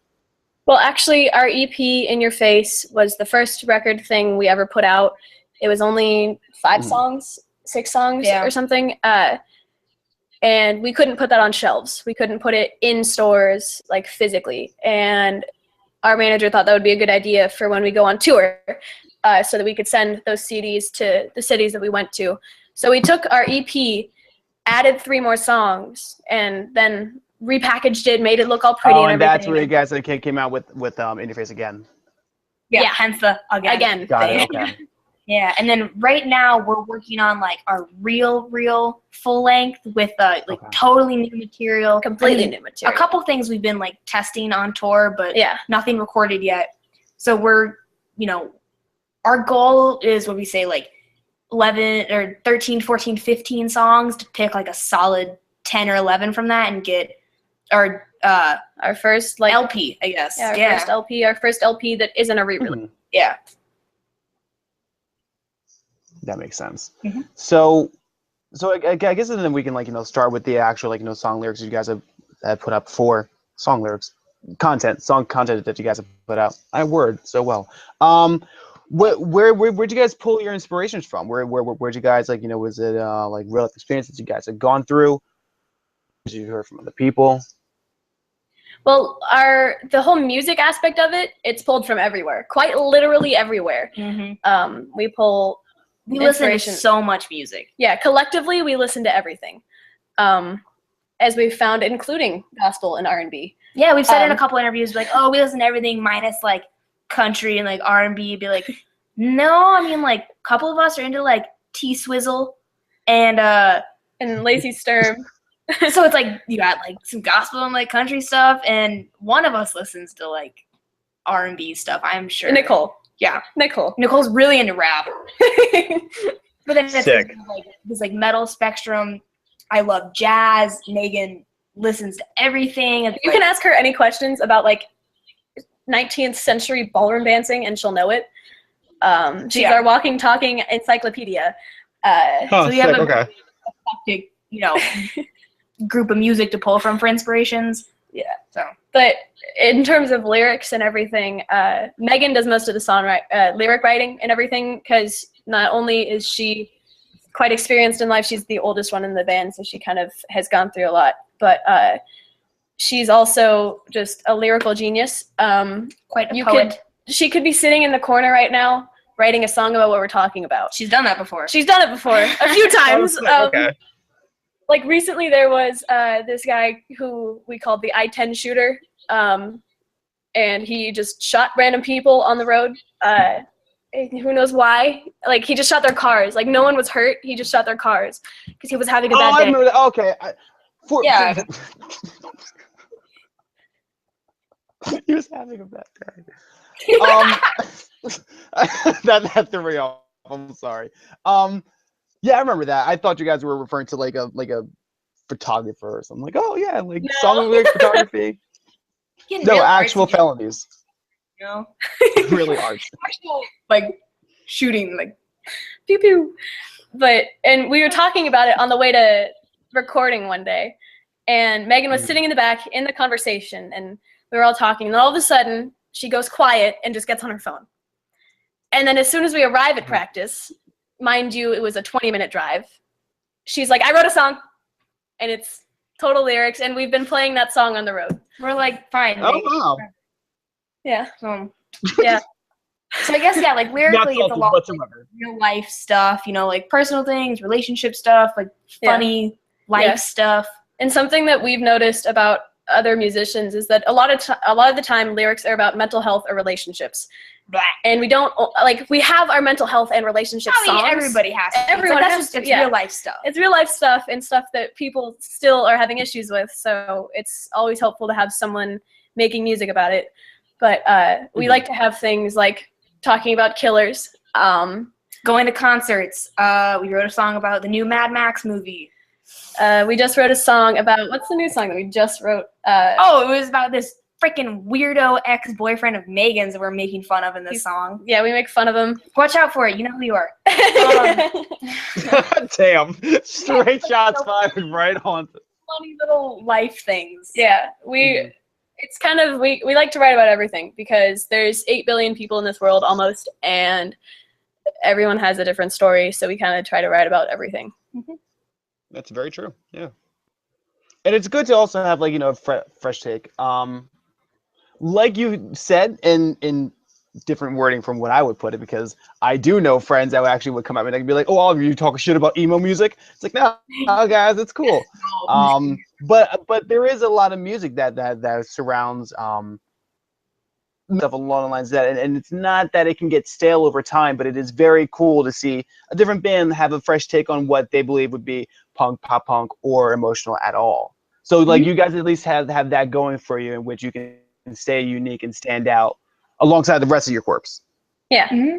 [SPEAKER 2] Well, actually, our EP, In Your Face, was the first record thing we ever put out. It was only 6 songs or something. And we couldn't put that on shelves. We couldn't put it in stores, like, physically. And our manager thought that would be a good idea for when we go on tour, so that we could send those CDs to the cities that we went to. So we took our EP, added 3 more songs, and then repackaged it, made it look all pretty and everything.
[SPEAKER 1] That's where you guys, like, came out with In Your Face again.
[SPEAKER 3] Yeah, hence the again.
[SPEAKER 1] Got it, okay.
[SPEAKER 3] Yeah, and then right now we're working on, like, our real full length with totally new material.
[SPEAKER 2] Completely new material.
[SPEAKER 3] A couple things we've been, like, testing on tour, but
[SPEAKER 2] yeah,
[SPEAKER 3] nothing recorded yet. So we're, you know, our goal is what we say, like 11 or 13, 14, 15 songs to pick like a solid 10 or 11 from that and get our
[SPEAKER 2] first like
[SPEAKER 3] LP, I guess.
[SPEAKER 2] Yeah, our first LP that isn't a re-release.
[SPEAKER 3] Yeah.
[SPEAKER 1] That makes sense.
[SPEAKER 3] Mm-hmm.
[SPEAKER 1] So I guess then we can like, start with the actual like, song lyrics you guys have put up for song lyrics, song content that you guys have put out. I word so well. Where'd you guys pull your inspirations from? Where'd you guys like, was it like real life experiences you guys had gone through? Did you hear from other people?
[SPEAKER 2] Well, the whole music aspect of it, it's pulled from everywhere, quite literally everywhere.
[SPEAKER 3] Mm-hmm.
[SPEAKER 2] We
[SPEAKER 3] listen to so much music.
[SPEAKER 2] Yeah, collectively we listen to everything, as we've found, including gospel and R&B.
[SPEAKER 3] Yeah, we've said in a couple interviews, like, oh, we listen to everything minus like country and like R&B. Be like, no, I mean like a couple of us are into like T-Swizzle and
[SPEAKER 2] Lacey Sturm.
[SPEAKER 3] So it's like you got like some gospel and like country stuff, and one of us listens to like R&B stuff, I'm sure.
[SPEAKER 2] Nicole.
[SPEAKER 3] Yeah,
[SPEAKER 2] Nicole's
[SPEAKER 3] really into rap. But then it's
[SPEAKER 1] Sick.
[SPEAKER 3] like this like metal spectrum. I love jazz. Megan listens to everything.
[SPEAKER 2] You can ask her any questions about like 19th century ballroom dancing, and she'll know it. She's our walking, talking encyclopedia.
[SPEAKER 3] So you have a eclectic, group of music to pull from for inspirations.
[SPEAKER 2] Yeah. So, but in terms of lyrics and everything, Megan does most of the lyric writing and everything, because not only is she quite experienced in life, she's the oldest one in the band, so she kind of has gone through a lot. But she's also just a lyrical genius.
[SPEAKER 3] Quite a poet.
[SPEAKER 2] She could be sitting in the corner right now writing a song about what we're talking about.
[SPEAKER 3] She's done that before.
[SPEAKER 2] A few times.
[SPEAKER 1] Okay.
[SPEAKER 2] Like recently there was this guy who we called the I-10 shooter, and he just shot random people on the road. Who knows why? Like he just shot their cars. Like no one was hurt. He just shot their cars because he was having a bad day.
[SPEAKER 1] I remember that. Okay. He was having a bad day. That threw me off. I'm sorry. Yeah, I remember that. I thought you guys were referring to like a photographer or something. Like, oh yeah, like song lyric photography. No, actual felonies. Really arts.
[SPEAKER 3] Actual like shooting, like
[SPEAKER 2] pew pew. And we were talking about it on the way to recording one day, and Megan was sitting in the back in the conversation, and we were all talking, and all of a sudden she goes quiet and just gets on her phone. And then as soon as we arrive at practice, mind you, it was a 20-minute drive, she's like, I wrote a song, and it's total lyrics, and we've been playing that song on the road.
[SPEAKER 3] We're like, fine.
[SPEAKER 1] Oh, wow.
[SPEAKER 2] Yeah.
[SPEAKER 3] Yeah. So I guess, yeah, like lyrically it's a lot of like,
[SPEAKER 1] whatsoever.
[SPEAKER 3] real life stuff, like personal things, relationship stuff, like funny life stuff.
[SPEAKER 2] And something that we've noticed about other musicians is that a lot of the time lyrics are about mental health or relationships. Blah. And we don't we have our mental health and relationship songs.
[SPEAKER 3] Everybody has to.
[SPEAKER 2] Everyone has to.
[SPEAKER 3] It's real life stuff.
[SPEAKER 2] It's real life stuff and stuff that people still are having issues with. So it's always helpful to have someone making music about it. But we like to have things like talking about killers,
[SPEAKER 3] going to concerts. We wrote a song about the new Mad Max movie.
[SPEAKER 2] We just wrote a song about, what's the new song that we just wrote?
[SPEAKER 3] It was about this freaking weirdo ex-boyfriend of Megan's that we're making fun of in this song.
[SPEAKER 2] Yeah, we make fun of him.
[SPEAKER 3] Watch out for it. You know who you are.
[SPEAKER 1] Damn. Straight shots fired right on.
[SPEAKER 3] Funny little life things.
[SPEAKER 2] Yeah, it's kind of, we like to write about everything because there's 8 billion people in this world almost, and everyone has a different story, so we kind of try to write about everything.
[SPEAKER 3] Mm-hmm.
[SPEAKER 1] That's very true. Yeah. And it's good to also have a fresh take. Like you said, in different wording from what I would put it, because I do know friends that actually would come at me and be like, "Oh, all of you talk shit about emo music." It's like, no, guys, it's cool. But there is a lot of music that surrounds stuff along the lines of that, and it's not that it can get stale over time, but it is very cool to see a different band have a fresh take on what they believe would be punk, pop punk, or emotional at all. So you guys at least have that going for you, in which you can stay unique and stand out alongside the rest of your corpse.
[SPEAKER 2] Yeah.
[SPEAKER 3] Mm-hmm.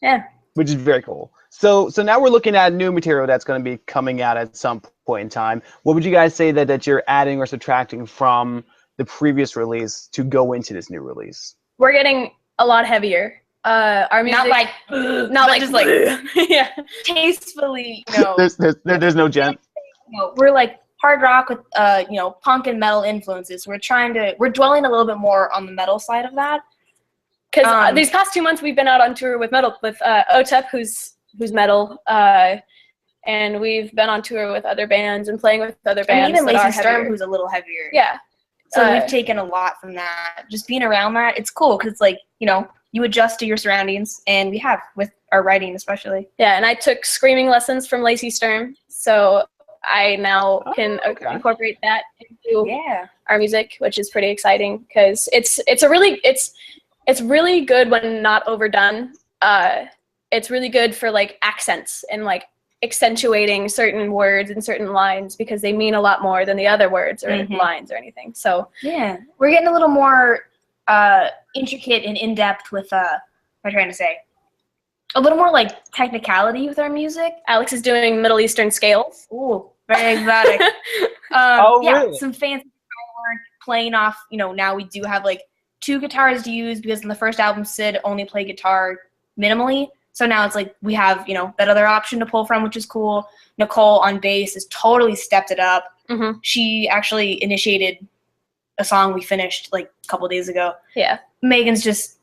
[SPEAKER 2] Yeah.
[SPEAKER 1] Which is very cool. So now we're looking at new material that's going to be coming out at some point in time. What would you guys say that you're adding or subtracting from the previous release to go into this new release?
[SPEAKER 2] We're getting a lot heavier. Our music, not like
[SPEAKER 3] just like
[SPEAKER 2] yeah,
[SPEAKER 3] tastefully,
[SPEAKER 1] There's no gent.
[SPEAKER 3] We're like hard rock with punk and metal influences. We're dwelling a little bit more on the metal side of that.
[SPEAKER 2] Because these past 2 months we've been out on tour with outta, who's metal, and we've been on tour with other bands and playing with other bands.
[SPEAKER 3] And even
[SPEAKER 2] that
[SPEAKER 3] Lacey Sturm, who's a little heavier.
[SPEAKER 2] Yeah.
[SPEAKER 3] So we've taken a lot from that. Just being around that, it's cool because it's like, you adjust to your surroundings, and we have with our writing especially.
[SPEAKER 2] Yeah, and I took screaming lessons from Lacey Sturm, so I now can incorporate that into our music, which is pretty exciting because it's really good when not overdone. It's really good for like accents and like accentuating certain words and certain lines because they mean a lot more than the other words or lines or anything. So
[SPEAKER 3] yeah, we're getting a little more intricate and in-depth with what am I trying to say? A little more like technicality with our music.
[SPEAKER 2] Alex is doing Middle Eastern scales.
[SPEAKER 3] Ooh, very exotic.
[SPEAKER 1] Really?
[SPEAKER 3] Some fancy work playing off, now we do have like 2 guitars to use because in the first album Sid only played guitar minimally. So now it's like we have, that other option to pull from, which is cool. Nicole on bass has totally stepped it up. She actually initiated a song we finished like a couple days ago.
[SPEAKER 2] Yeah.
[SPEAKER 3] Megan's just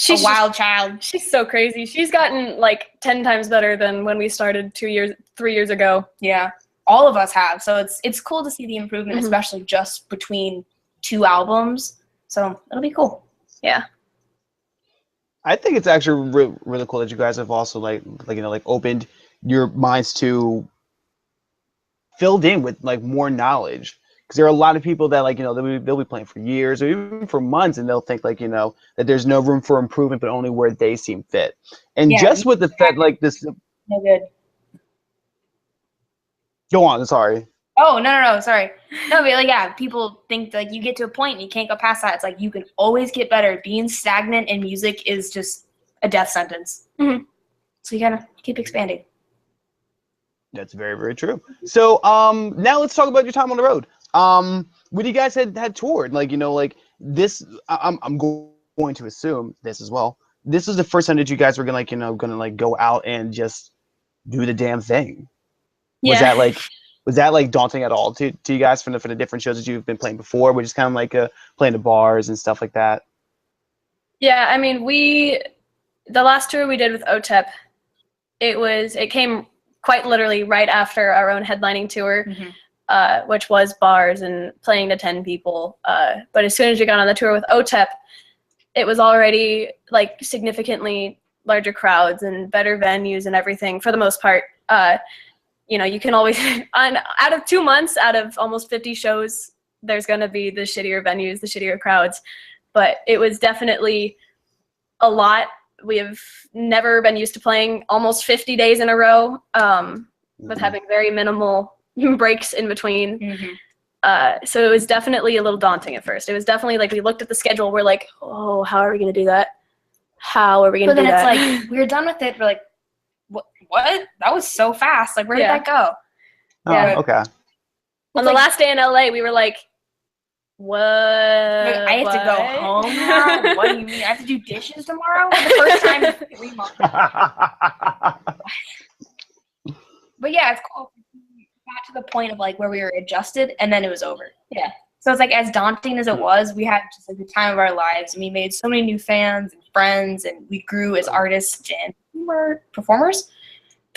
[SPEAKER 3] a wild child.
[SPEAKER 2] She's so crazy. She's gotten like 10 times better than when we started 3 years ago.
[SPEAKER 3] Yeah. All of us have. So it's cool to see the improvement, especially just between 2 albums. So it'll be cool.
[SPEAKER 2] Yeah.
[SPEAKER 1] I think it's actually really cool that you guys have also opened your minds to filled in with like more knowledge, because there are a lot of people that they'll be playing for years or even for months and they'll think that there's no room for improvement but only where they seem fit. And just with the fact this
[SPEAKER 3] no good.
[SPEAKER 1] Go on, sorry.
[SPEAKER 3] Oh, no, sorry. No, but people think that you get to a point and you can't go past that. It's like you can always get better. Being stagnant in music is just a death sentence. So you gotta keep expanding.
[SPEAKER 1] That's very, very true. So now let's talk about your time on the road. When you guys had toured, this, I'm going to assume this as well. This was the first time that you guys were gonna go out and just do the damn thing.
[SPEAKER 2] Yeah.
[SPEAKER 1] Was that daunting at all to you guys for the different shows that you've been playing before, which is kind of playing the bars and stuff like that?
[SPEAKER 2] Yeah, I mean, the last tour we did with outta, it came quite literally right after our own headlining tour, which was bars and playing to 10 people. But as soon as we got on the tour with outta, it was already significantly larger crowds and better venues and everything for the most part. You can always, out of 2 months, out of almost 50 shows, there's going to be the shittier venues, the shittier crowds. But it was definitely a lot. We have never been used to playing almost 50 days in a row with having very minimal breaks in between. So it was definitely a little daunting at first. It was definitely we looked at the schedule. We're like, oh, how are we going to do that? How are we going to do that?
[SPEAKER 3] But then it's we're done with it. We're like, what? That was so fast. Where did that go?
[SPEAKER 1] Oh, okay.
[SPEAKER 2] On the last day in LA, we were like, what?
[SPEAKER 3] I have to go home now? What do you mean? I have to do dishes tomorrow? The first time in 3 months. But yeah, it's cool. We got to the point of where we were adjusted and then it was over. Yeah. So it's as daunting as it was, we had just the time of our lives, and we made so many new fans and friends, and we grew as artists and we were performers.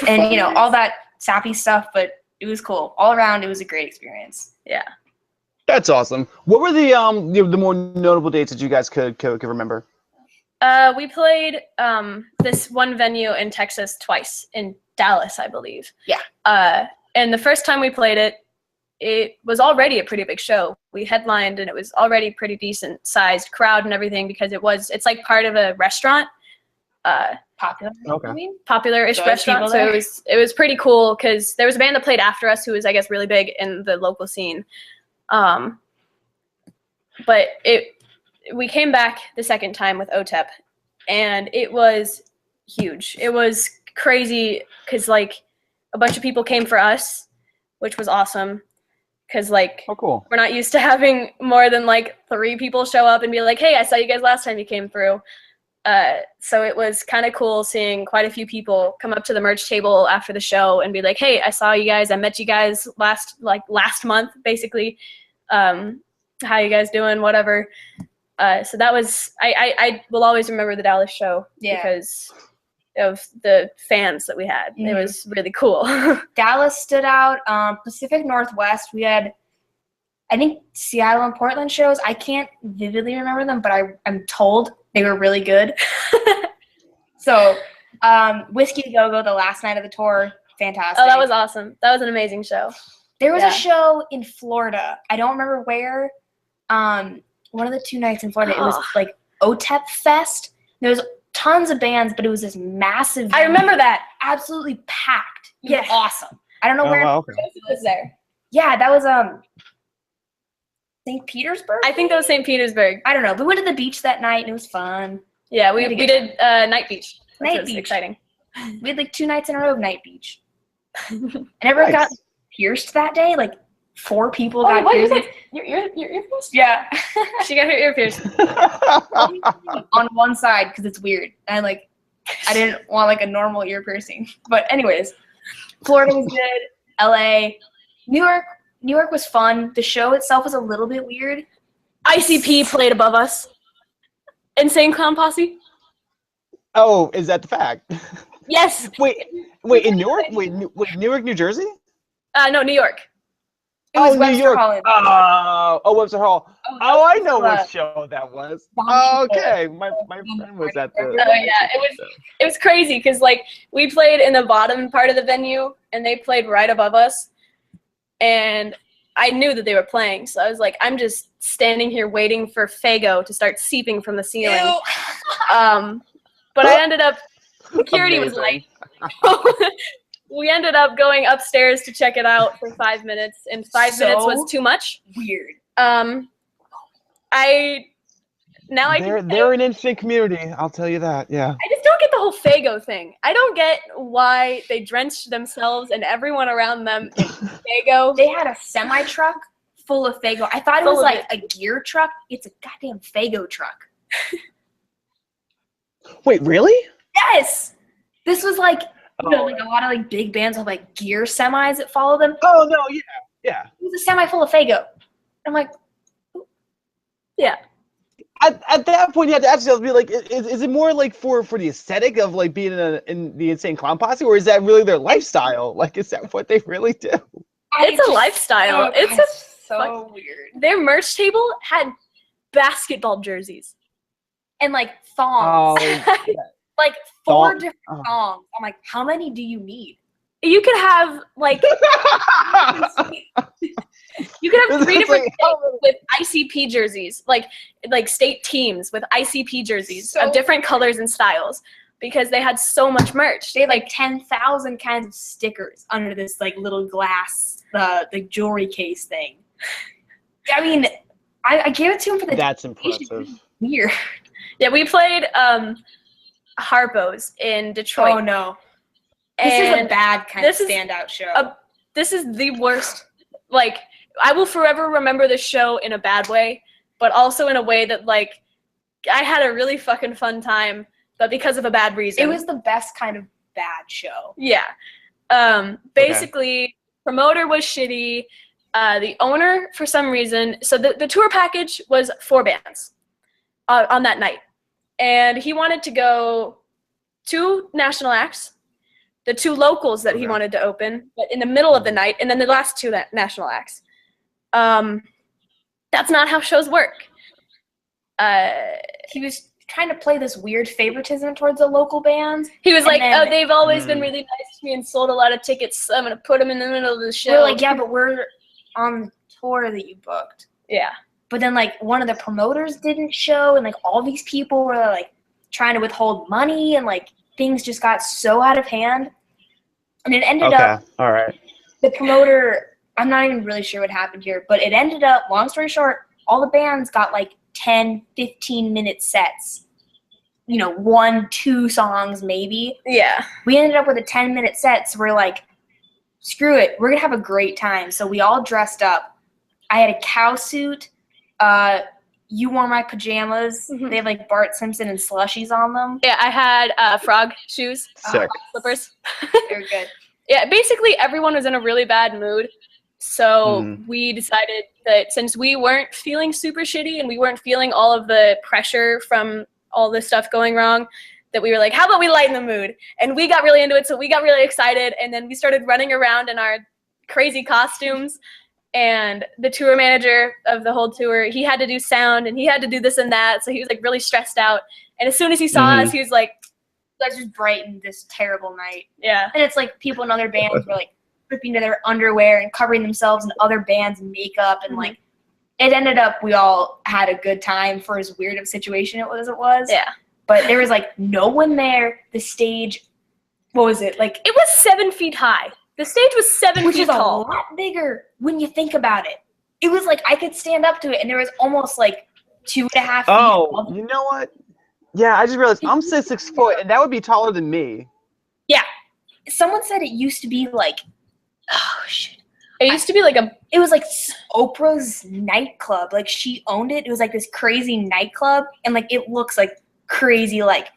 [SPEAKER 3] And all that sappy stuff, but it was cool. All around, it was a great experience.
[SPEAKER 2] Yeah.
[SPEAKER 1] That's awesome. What were the more notable dates that you guys could remember?
[SPEAKER 2] We played this one venue in Texas twice, in Dallas, I believe.
[SPEAKER 3] Yeah.
[SPEAKER 2] And the first time we played it was already a pretty big show. We headlined, and it was already pretty decent sized crowd and everything because it's part of a restaurant.
[SPEAKER 3] Popular.
[SPEAKER 1] Okay.
[SPEAKER 2] Popular-ish restaurant. So it was pretty cool because there was a band that played after us who was, I guess, really big in the local scene. But we came back the second time with outta, and it was huge. It was crazy because like a bunch of people came for us, which was awesome. Because like
[SPEAKER 1] Oh, cool.
[SPEAKER 2] we're not used to having more than like 3 people show up and be like, hey, I saw you guys last time you came through. So it was kind of cool seeing quite a few people come up to the merch table after the show and be like, hey, I saw you guys. I met you guys last month, basically. How you guys doing? Whatever. So that was, I will always remember the Dallas show because of the fans that we had. It was really cool.
[SPEAKER 3] Dallas stood out. Pacific Northwest, we had, I think, Seattle and Portland shows. I can't vividly remember them, but I'm told they were really good. So, Whiskey to Go-Go, the last night of the tour, fantastic.
[SPEAKER 2] Oh, that was awesome. That was an amazing show.
[SPEAKER 3] There was a show in Florida. I don't remember where. One of the 2 nights in Florida, it was like OTEP Fest. There was tons of bands, but it was this massive.
[SPEAKER 2] I remember that.
[SPEAKER 3] Absolutely packed.
[SPEAKER 2] Yeah.
[SPEAKER 3] Awesome. I don't know where
[SPEAKER 1] Wow, okay.
[SPEAKER 2] It was there.
[SPEAKER 3] Yeah, that was St. Petersburg?
[SPEAKER 2] I think that was St. Petersburg.
[SPEAKER 3] I don't know. We went to the beach that night and it was fun.
[SPEAKER 2] Yeah, we did Night Beach. Which
[SPEAKER 3] Night
[SPEAKER 2] was
[SPEAKER 3] Beach.
[SPEAKER 2] exciting.
[SPEAKER 3] We had like 2 nights in a row of Night Beach. And everyone got pierced that day. Like 4 people got pierced.
[SPEAKER 2] Your ear pierced?
[SPEAKER 3] Yeah.
[SPEAKER 2] She got her ear pierced.
[SPEAKER 3] On one side because it's weird. And I didn't want like a normal ear piercing. But anyways, Florida was good. LA. New York was fun. The show itself was a little bit weird.
[SPEAKER 2] ICP played above us. Insane Clown Posse.
[SPEAKER 1] Oh, is that the fact?
[SPEAKER 2] Yes.
[SPEAKER 1] Wait, in Newark? Wait, Newark, New Jersey?
[SPEAKER 2] No, New York.
[SPEAKER 3] It was
[SPEAKER 1] New
[SPEAKER 3] Webster
[SPEAKER 1] York.
[SPEAKER 3] Hall.
[SPEAKER 1] Webster Hall. Oh, I know what show that was.
[SPEAKER 3] Bomb people.
[SPEAKER 1] Okay, my friend was at the.
[SPEAKER 2] Oh yeah, it was crazy because like we played in the bottom part of the venue and they played right above us, and I knew that they were playing, so I was like, I'm just standing here waiting for Fago to start seeping from the ceiling. But I ended up, security was late. We ended up going upstairs to check it out for 5 minutes, and 5 minutes was too much.
[SPEAKER 3] Weird.
[SPEAKER 1] They're an interesting community. I'll tell you that. Yeah.
[SPEAKER 2] I just don't get the whole Fago thing. I don't get why they drenched themselves and everyone around them in Fago.
[SPEAKER 3] They had a semi truck full of Fago. I thought it was like a gear truck. It's a goddamn Fago truck.
[SPEAKER 1] Wait, really?
[SPEAKER 3] Yes. This was like, like a lot of like big bands with like gear semis that follow them.
[SPEAKER 1] Oh no, yeah.
[SPEAKER 3] It was a semi full of Fago. I'm like,
[SPEAKER 2] yeah.
[SPEAKER 1] At that point, you had to ask yourself, be like, is it more like for the aesthetic of like being in the Insane Clown Posse, or is that really their lifestyle? Like, is that what they really do?
[SPEAKER 2] It's a lifestyle. It's
[SPEAKER 3] so weird.
[SPEAKER 2] Their merch table had basketball jerseys
[SPEAKER 3] and like thongs.
[SPEAKER 1] Oh,
[SPEAKER 3] like 4 different thongs. I'm like, how many do you need?
[SPEAKER 2] You could have like you could have 3 different things with ICP jerseys, like state teams with ICP jerseys of different colors and styles, because they had so much merch.
[SPEAKER 3] They had like 10,000 kinds of stickers under this like little glass, the jewelry case thing. I mean, I gave it to him for the.
[SPEAKER 1] That's impressive.
[SPEAKER 3] Weird.
[SPEAKER 2] Yeah, we played Harpo's in Detroit.
[SPEAKER 3] Oh no. This is a bad kind of standout show.
[SPEAKER 2] This is the worst. Like, I will forever remember this show in a bad way, but also in a way that, like, I had a really fucking fun time, but because of a bad reason.
[SPEAKER 3] It was the best kind of bad show.
[SPEAKER 2] Yeah. Basically, promoter was shitty. The owner, for some reason, so the tour package was 4 bands on that night. And he wanted to go 2 national acts, the 2 locals that he wanted to open, but in the middle of the night, and then the last 2 national acts. That's not how shows work.
[SPEAKER 3] He was trying to play this weird favoritism towards the local bands.
[SPEAKER 2] He was like, oh, they've always been really nice to me and sold a lot of tickets, so I'm going to put them in the middle of the show.
[SPEAKER 3] We're like, yeah, but we're on the tour that you booked.
[SPEAKER 2] Yeah.
[SPEAKER 3] But then, like, one of the promoters didn't show, and, like, all these people were, like, trying to withhold money, and, like, things just got so out of hand. And it ended up,
[SPEAKER 1] all right.
[SPEAKER 3] The promoter, I'm not even really sure what happened here, but it ended up, long story short, all the bands got, like, 10, 15-minute sets. 1-2 songs maybe.
[SPEAKER 2] Yeah.
[SPEAKER 3] We ended up with a 10-minute set, so we're like, screw it, we're gonna have a great time. So we all dressed up. I had a cow suit. You wore my pajamas.
[SPEAKER 2] Mhm.
[SPEAKER 3] They had like Bart Simpson and slushies on them.
[SPEAKER 2] Yeah, I had frog shoes,
[SPEAKER 1] Sick.
[SPEAKER 2] slippers.
[SPEAKER 3] They were good.
[SPEAKER 2] Yeah, basically everyone was in a really bad mood. So we decided that since we weren't feeling super shitty and we weren't feeling all of the pressure from all this stuff going wrong, that we were like, how about we lighten the mood? And we got really into it, so we got really excited, and then we started running around in our crazy costumes. And the tour manager of the whole tour, he had to do sound, and he had to do this and that, so he was like really stressed out. And as soon as he saw us, he was like,
[SPEAKER 3] Let's just brighten this terrible night.
[SPEAKER 2] yeah.
[SPEAKER 3] And it's like people in other bands were like ripping to their underwear and covering themselves in other bands' makeup, and like it ended up we all had a good time for as weird of a situation it was.
[SPEAKER 2] Yeah.
[SPEAKER 3] But there was like no one there. The stage, what was it? Like
[SPEAKER 2] It was 7 feet high. The stage was 7
[SPEAKER 3] which
[SPEAKER 2] feet
[SPEAKER 3] is a
[SPEAKER 2] tall.
[SPEAKER 3] lot bigger when you think about it. It was like I could stand up to it, and there was almost like 2.5 feet.
[SPEAKER 1] Oh, you know what? Yeah, I just realized I'm 6 foot, and that would be taller than me.
[SPEAKER 3] Yeah. Someone said it used to be like, oh shit.
[SPEAKER 2] It used to be like
[SPEAKER 3] It was like Oprah's nightclub. Like she owned it. It was like this crazy nightclub, and like it looks like crazy like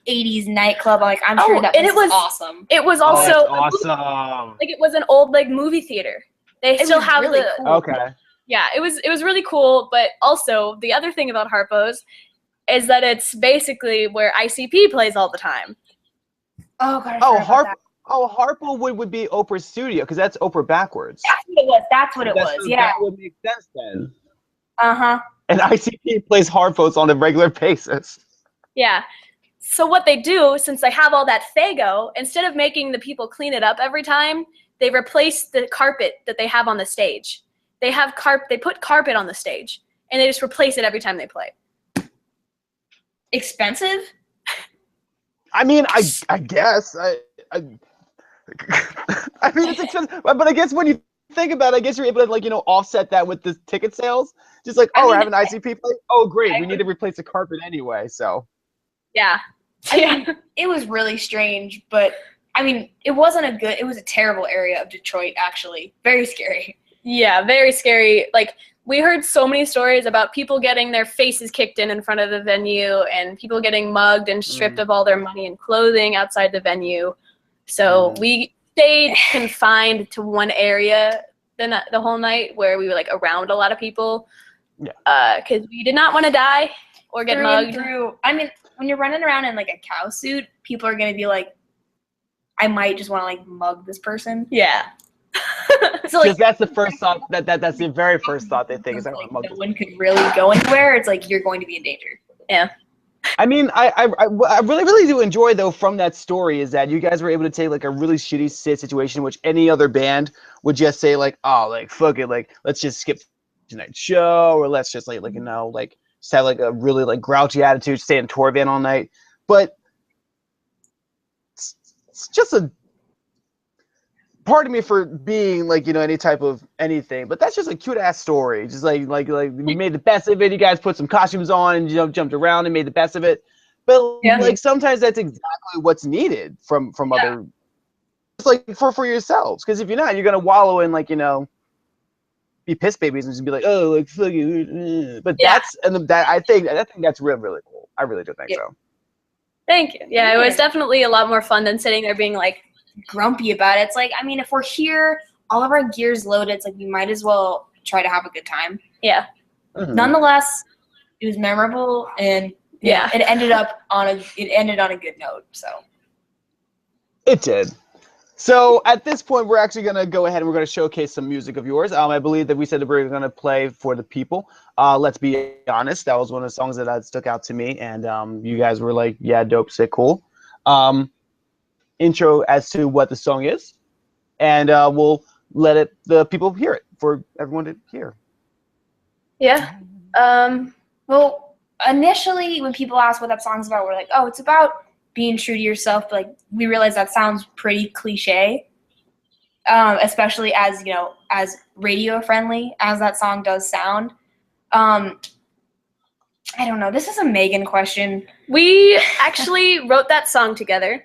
[SPEAKER 3] 80s nightclub. Like I'm sure that
[SPEAKER 2] and it was
[SPEAKER 3] awesome.
[SPEAKER 2] It was
[SPEAKER 1] Oh,
[SPEAKER 2] also
[SPEAKER 1] that's awesome.
[SPEAKER 2] like it was an old like movie theater. They
[SPEAKER 3] It
[SPEAKER 2] still
[SPEAKER 3] was
[SPEAKER 2] have
[SPEAKER 3] really
[SPEAKER 2] the
[SPEAKER 3] cool.
[SPEAKER 1] Okay.
[SPEAKER 2] Yeah, it was really cool, but also the other thing about Harpo's is that it's basically where ICP plays all the time.
[SPEAKER 3] Oh god.
[SPEAKER 1] Harpo would be Oprah's studio because that's Oprah backwards.
[SPEAKER 3] That's what it was. Yeah.
[SPEAKER 1] That would make sense then.
[SPEAKER 3] Uh-huh.
[SPEAKER 1] And ICP plays Harpo's on a regular basis.
[SPEAKER 2] Yeah. So what they do, since they have all that Faygo, instead of making the people clean it up every time, they replace the carpet that they have on the stage. They put carpet on the stage, and they just replace it every time they play.
[SPEAKER 3] Expensive?
[SPEAKER 1] I mean, I guess I mean it's expensive, but I guess when you think about it, I guess you're able to offset that with the ticket sales. Just like, we're having ICP play. Oh, great, we need to replace the carpet anyway. So
[SPEAKER 2] yeah,
[SPEAKER 3] I mean, it was really strange, but I mean, it was a terrible area of Detroit, actually. Very scary.
[SPEAKER 2] Yeah, very scary. Like, we heard so many stories about people getting their faces kicked in front of the venue and people getting mugged and stripped of all their money and clothing outside the venue. So we stayed confined to one area the whole night where we were like around a lot of people.
[SPEAKER 1] Yeah.
[SPEAKER 2] Because we did not want to die or get mugged.
[SPEAKER 3] I mean, when you're running around in like a cow suit, people are going to be like, I might just want to like mug this person.
[SPEAKER 2] Yeah.
[SPEAKER 3] So like,
[SPEAKER 1] that's the first thought. That's the very first thought they think is I want to mug
[SPEAKER 3] no
[SPEAKER 1] this.
[SPEAKER 3] one could really go anywhere. It's like you're going to be in danger.
[SPEAKER 2] Yeah.
[SPEAKER 1] I mean, I really do enjoy though from that story is that you guys were able to take like a really shitty situation, which any other band would just say like, oh, like fuck it, like let's just skip tonight's show, or let's just like just have like a really like grouchy attitude, stay in tour van all night. But it's just a pardon me for being like any type of anything, but that's just a cute ass story. Just like we made the best of it. You guys put some costumes on and jumped around and made the best of it. But like sometimes that's exactly what's needed from other, just like for yourselves. Because if you're not, you're gonna wallow in like be piss babies and just be like, oh, like fuck you. But I think that's really cool. I really do think so.
[SPEAKER 2] Thank you. Yeah, it was definitely a lot more fun than sitting there being like
[SPEAKER 3] grumpy about it. It's like, I mean, if we're here, all of our gear's loaded, it's like we might as well try to have a good time.
[SPEAKER 2] Yeah.
[SPEAKER 1] Mm-hmm.
[SPEAKER 3] Nonetheless, it was memorable, and it ended on a good note. So
[SPEAKER 1] it did. So at this point, we're actually gonna go ahead and we're gonna showcase some music of yours. I believe that we said that we're gonna play For the People. Let's be honest, that was one of the songs that stuck out to me, and you guys were like, yeah, dope, sick, cool. Intro as to what the song is, and we'll let the people hear it for everyone to hear.
[SPEAKER 2] Yeah.
[SPEAKER 3] Well, initially when people ask what that song's about, we're like, oh, it's about being true to yourself. But like, we realize that sounds pretty cliche, especially as as radio friendly as that song does sound. I don't know. This is a Megan question.
[SPEAKER 2] We actually wrote that song together.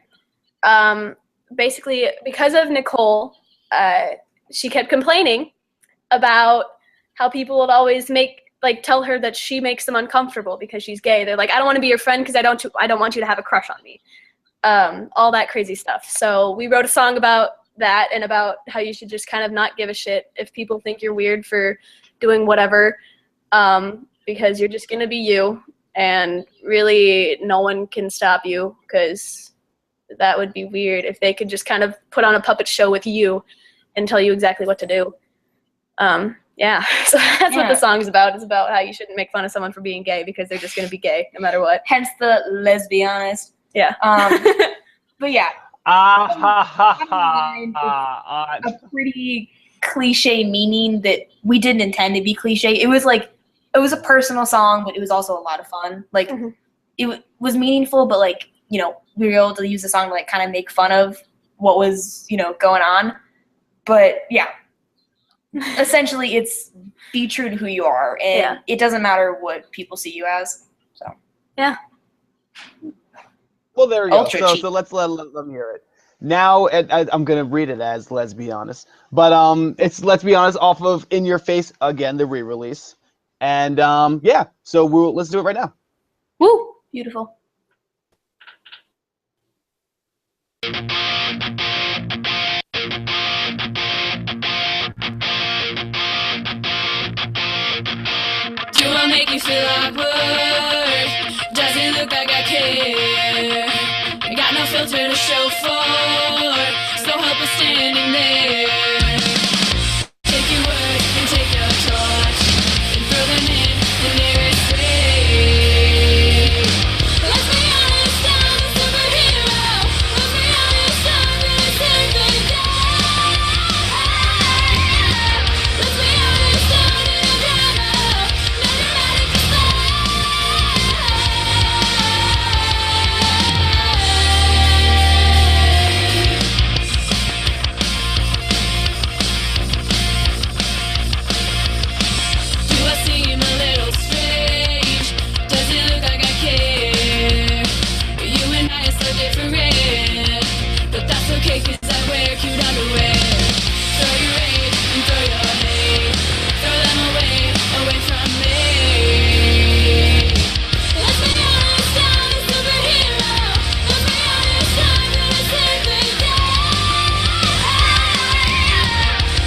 [SPEAKER 2] Basically, because of Nicole, she kept complaining about how people would always tell her that she makes them uncomfortable because she's gay. They're like, I don't want to be your friend because I don't want you to have a crush on me. All that crazy stuff. So we wrote a song about that and about how you should just kind of not give a shit if people think you're weird for doing whatever, because you're just gonna be you, and really no one can stop you, because that would be weird if they could just kind of put on a puppet show with you and tell you exactly what to do. Yeah, so that's what the song's about. It's about how you shouldn't make fun of someone for being gay because they're just gonna be gay no matter what.
[SPEAKER 3] Hence the let's be honest.
[SPEAKER 2] Yeah.
[SPEAKER 3] But yeah. A pretty cliche meaning that we didn't intend to be cliche. It was a personal song, but it was also a lot of fun. Like, it was meaningful, but we were able to use the song to kind of make fun of what was going on. But yeah, essentially it's be true to who you are, and it doesn't matter what people see you as. So
[SPEAKER 2] yeah.
[SPEAKER 1] Well, there we go. So let's let them hear it. Now I'm gonna read it as "Let's Be Honest," but it's "Let's Be Honest" off of "In Your Face" again, the re-release, and yeah. So let's do it right now.
[SPEAKER 2] Woo! Beautiful.
[SPEAKER 4] Do I make you feel awkward? Does it look like I care? I got no filter to show for, so help us standing there. Take your word and take your torch and throw them in the nearest grave. Let's be honest, I'm a superhero. Let's be honest, I'm gonna save the day. Let's be honest, I'm in a drama. No dramatic display. Do I seem a little strange? Does it look like I care? You and I are so different, but that's okay 'cause I wear cute underwear. Throw your hate and throw your hate, throw them away from me. Let's be honest, I'm a superhero. Let's be honest, I'm gonna save the day.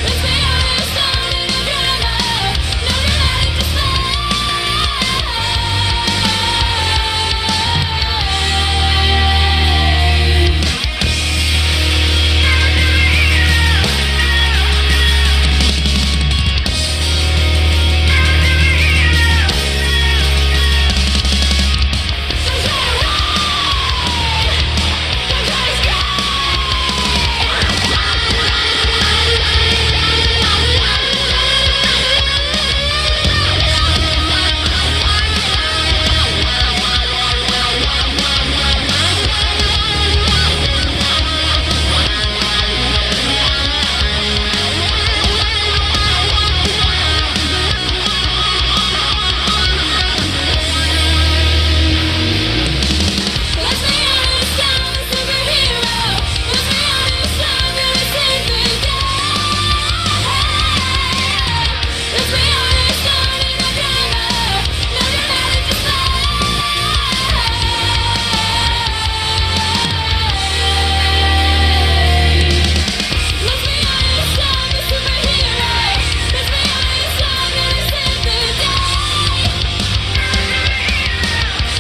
[SPEAKER 4] Let's be honest, I'm in a drama. No dramatic display. Don't try to run. Don't try to Let's be honest, I'm a superhero. Let's be honest, I'm gonna save the day. Let's be honest, I'm in a drama. No dramatic display. Let's be honest, I'm a superhero. Let's be honest, I'm gonna save the day.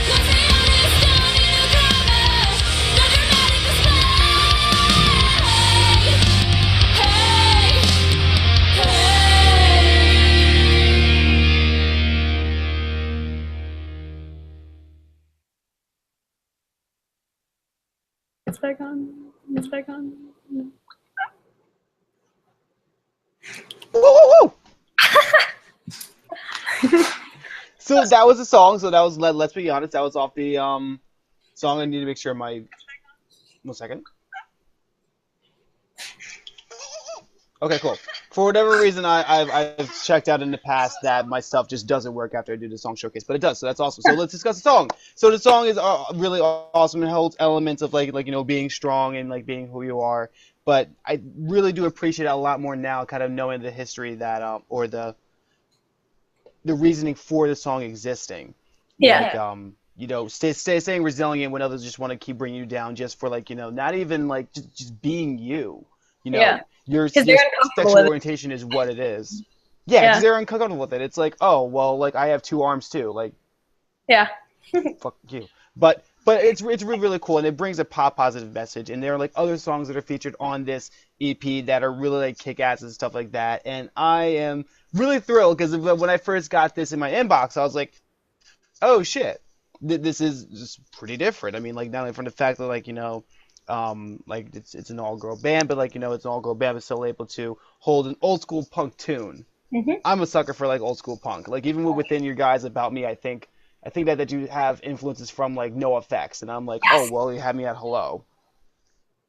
[SPEAKER 4] Let's be honest, I'm in a drama. No dramatic display.
[SPEAKER 2] It's back on. It's back on.
[SPEAKER 1] Whoa, whoa, whoa. So that was a song. So that was "Let's Be Honest." That was off the song. I need to make sure my 1 second. Okay, cool. For whatever reason, I've checked out in the past that my stuff just doesn't work after I do the song showcase, but it does, so that's awesome. So let's discuss the song. So the song is really awesome. It holds elements of like being strong and like being who you are. But I really do appreciate it a lot more now, kind of knowing the history that or the reasoning for the song existing.
[SPEAKER 2] Yeah.
[SPEAKER 1] Like staying resilient when others just want to keep bringing you down, just for like not even like just being you.
[SPEAKER 2] Yeah.
[SPEAKER 1] Your
[SPEAKER 2] they're uncomfortable
[SPEAKER 1] sexual
[SPEAKER 2] with it.
[SPEAKER 1] orientation is what it is. Yeah, because they're uncomfortable with it. It's like, oh well, like I have 2 arms too. Like,
[SPEAKER 2] Yeah.
[SPEAKER 1] fuck you. But it's really, really cool, and it brings a positive message. And there are like other songs that are featured on this EP that are really like kick ass and stuff like that. And I am really thrilled because when I first got this in my inbox, I was like, oh shit, this is just pretty different. I mean, like not only from the fact that like like it's an all-girl band, but like it's an all-girl band, but still able to hold an old school punk tune. I'm a sucker for like old school punk. Like even within your guys About Me, I think that you have influences from like No Effects, and I'm like, oh well, you had me at Hello.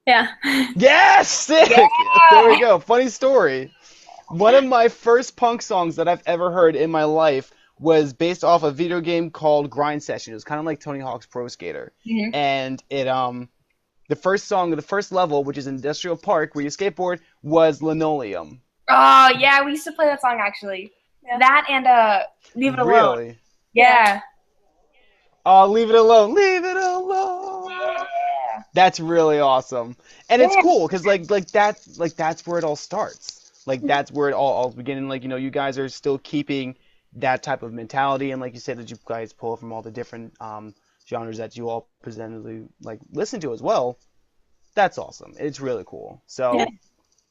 [SPEAKER 2] Yeah.
[SPEAKER 1] Yes, sick.
[SPEAKER 3] Yeah.
[SPEAKER 1] There we go. Funny story. One of my first punk songs that I've ever heard in my life was based off a video game called Grind Session. It was kind of like Tony Hawk's Pro Skater, and it the first song of the first level, which is Industrial Park, where you skateboard, was Linoleum.
[SPEAKER 3] Oh yeah, we used to play that song actually.
[SPEAKER 2] Yeah.
[SPEAKER 3] That and Leave It Alone.
[SPEAKER 1] Really?
[SPEAKER 3] Yeah.
[SPEAKER 1] Oh, Leave It Alone. Leave It Alone.
[SPEAKER 3] Yeah.
[SPEAKER 1] That's really awesome, and it's cool because like that's where it all starts. Like that's where it all beginning. Like you guys are still keeping that type of mentality, and like you said, that you guys pull from all the different genres that you all presently like listen to as well. That's awesome. It's really cool. So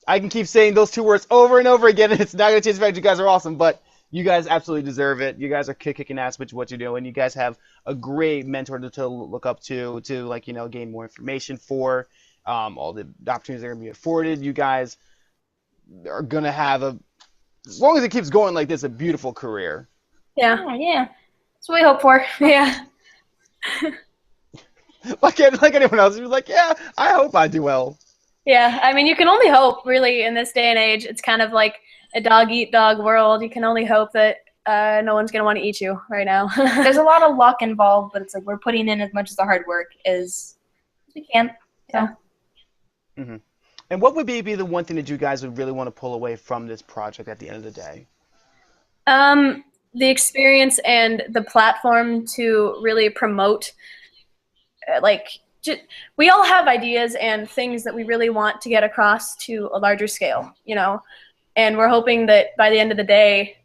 [SPEAKER 1] I can keep saying those 2 words over and over again, and it's not gonna change the fact you guys are awesome, but you guys absolutely deserve it. You guys are kicking ass with what you're doing. You guys have a great mentor to look up to like gain more information for. All the opportunities that are gonna be afforded. You guys are gonna have as long as it keeps going like this, a beautiful career.
[SPEAKER 2] Yeah.
[SPEAKER 3] Oh, yeah. That's what we hope for.
[SPEAKER 2] Yeah.
[SPEAKER 1] like anyone else, you're like, yeah, I hope I do well.
[SPEAKER 2] Yeah. I mean, you can only hope, really, in this day and age. It's kind of like a dog-eat-dog world. You can only hope that no one's going to want to eat you right now.
[SPEAKER 3] There's a lot of luck involved, but it's like we're putting in as much of the hard work as we can. So.
[SPEAKER 1] Yeah. And what would be the one thing that you guys would really want to pull away from this project at the end of the day?
[SPEAKER 2] The experience and the platform to really promote, we all have ideas and things that we really want to get across to a larger scale, and we're hoping that by the end of the day,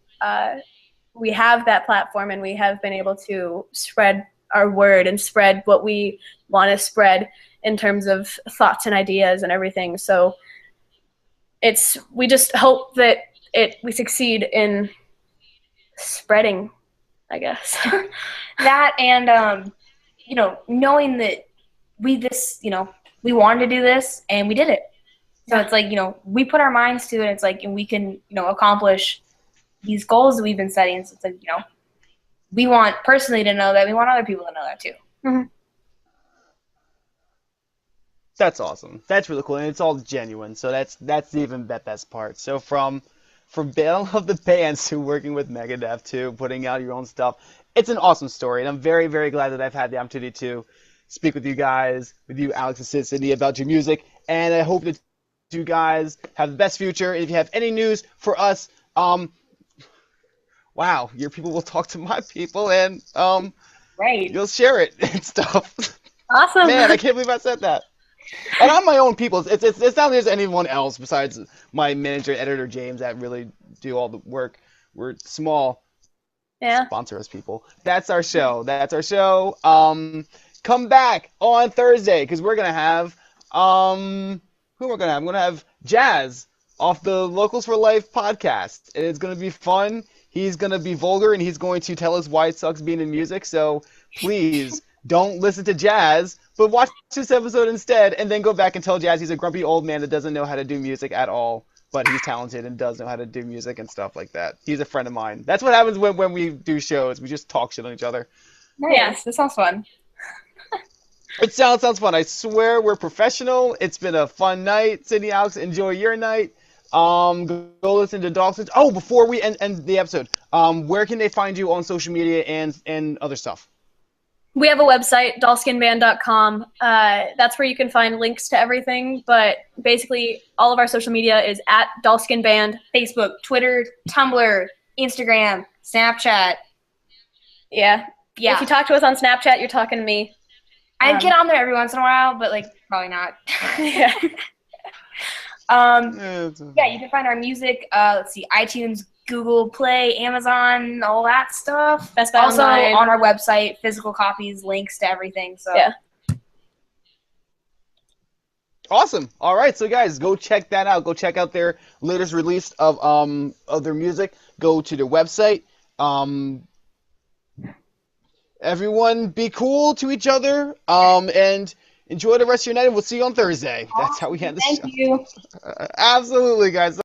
[SPEAKER 2] we have that platform and we have been able to spread our word and spread what we want to spread in terms of thoughts and ideas and everything. So we just hope that we succeed in spreading, I guess.
[SPEAKER 3] That and knowing that we wanted to do this and we did it. So it's like, we put our minds to it. It's like, and we can, accomplish these goals that we've been setting. So it's like, we want personally to know that. We want other people to know that too.
[SPEAKER 2] Mm-hmm.
[SPEAKER 1] That's awesome. That's really cool, and it's all genuine. So that's even the best part. So from all of the bands to working with Megadeth to putting out your own stuff, it's an awesome story, and I'm very, very glad that I've had the opportunity to speak with you guys, with you, Alex and Sydney, about your music, and I hope that you guys have the best future. And if you have any news for us, wow, your people will talk to my people, and
[SPEAKER 3] Right.
[SPEAKER 1] you'll share it and stuff.
[SPEAKER 2] Awesome.
[SPEAKER 1] Man, I can't believe I said that. And I'm my own people. It's not like there's anyone else besides my manager, editor, James, that really do all the work. We're small.
[SPEAKER 2] Yeah.
[SPEAKER 1] Sponsor us, people. That's our show. Come back on Thursday, because we're gonna have who we're gonna have. I'm gonna have Jazz off the Locals for Life podcast, and it's gonna be fun. He's gonna be vulgar, and he's going to tell us why it sucks being in music. So please don't listen to Jazz, but watch this episode instead, and then go back and tell Jazz he's a grumpy old man that doesn't know how to do music at all, but he's talented and does know how to do music and stuff like that. He's a friend of mine. That's what happens when we do shows. We just talk shit on each other.
[SPEAKER 3] Nice.
[SPEAKER 2] Yes.
[SPEAKER 3] This sounds fun.
[SPEAKER 1] It sounds fun. I swear we're professional. It's been a fun night. Sydney, Alex, enjoy your night. Go listen to Dawson's. Oh, before we end the episode, where can they find you on social media and other stuff?
[SPEAKER 2] We have a website, dollskinband.com. That's where you can find links to everything. But basically, all of our social media is at dollskinband.
[SPEAKER 3] Facebook, Twitter, Tumblr, Instagram, Snapchat.
[SPEAKER 2] Yeah.
[SPEAKER 3] Yeah.
[SPEAKER 2] If you talk to us on Snapchat, you're talking to me.
[SPEAKER 3] I get on there every once in a while, but like probably not.
[SPEAKER 2] Yeah.
[SPEAKER 3] Yeah, you can find our music. Let's see, iTunes, Google Play, Amazon, all that stuff.
[SPEAKER 2] Best Buy
[SPEAKER 3] also
[SPEAKER 2] Online.
[SPEAKER 3] on our website, physical copies, links to everything. So
[SPEAKER 2] Yeah.
[SPEAKER 1] Awesome. All right, so guys, go check that out. Go check out their latest release of their music. Go to their website. Everyone, be cool to each other. And enjoy the rest of your night. And we'll see you on Thursday. That's how we end the show.
[SPEAKER 3] thank you.
[SPEAKER 1] Absolutely, guys.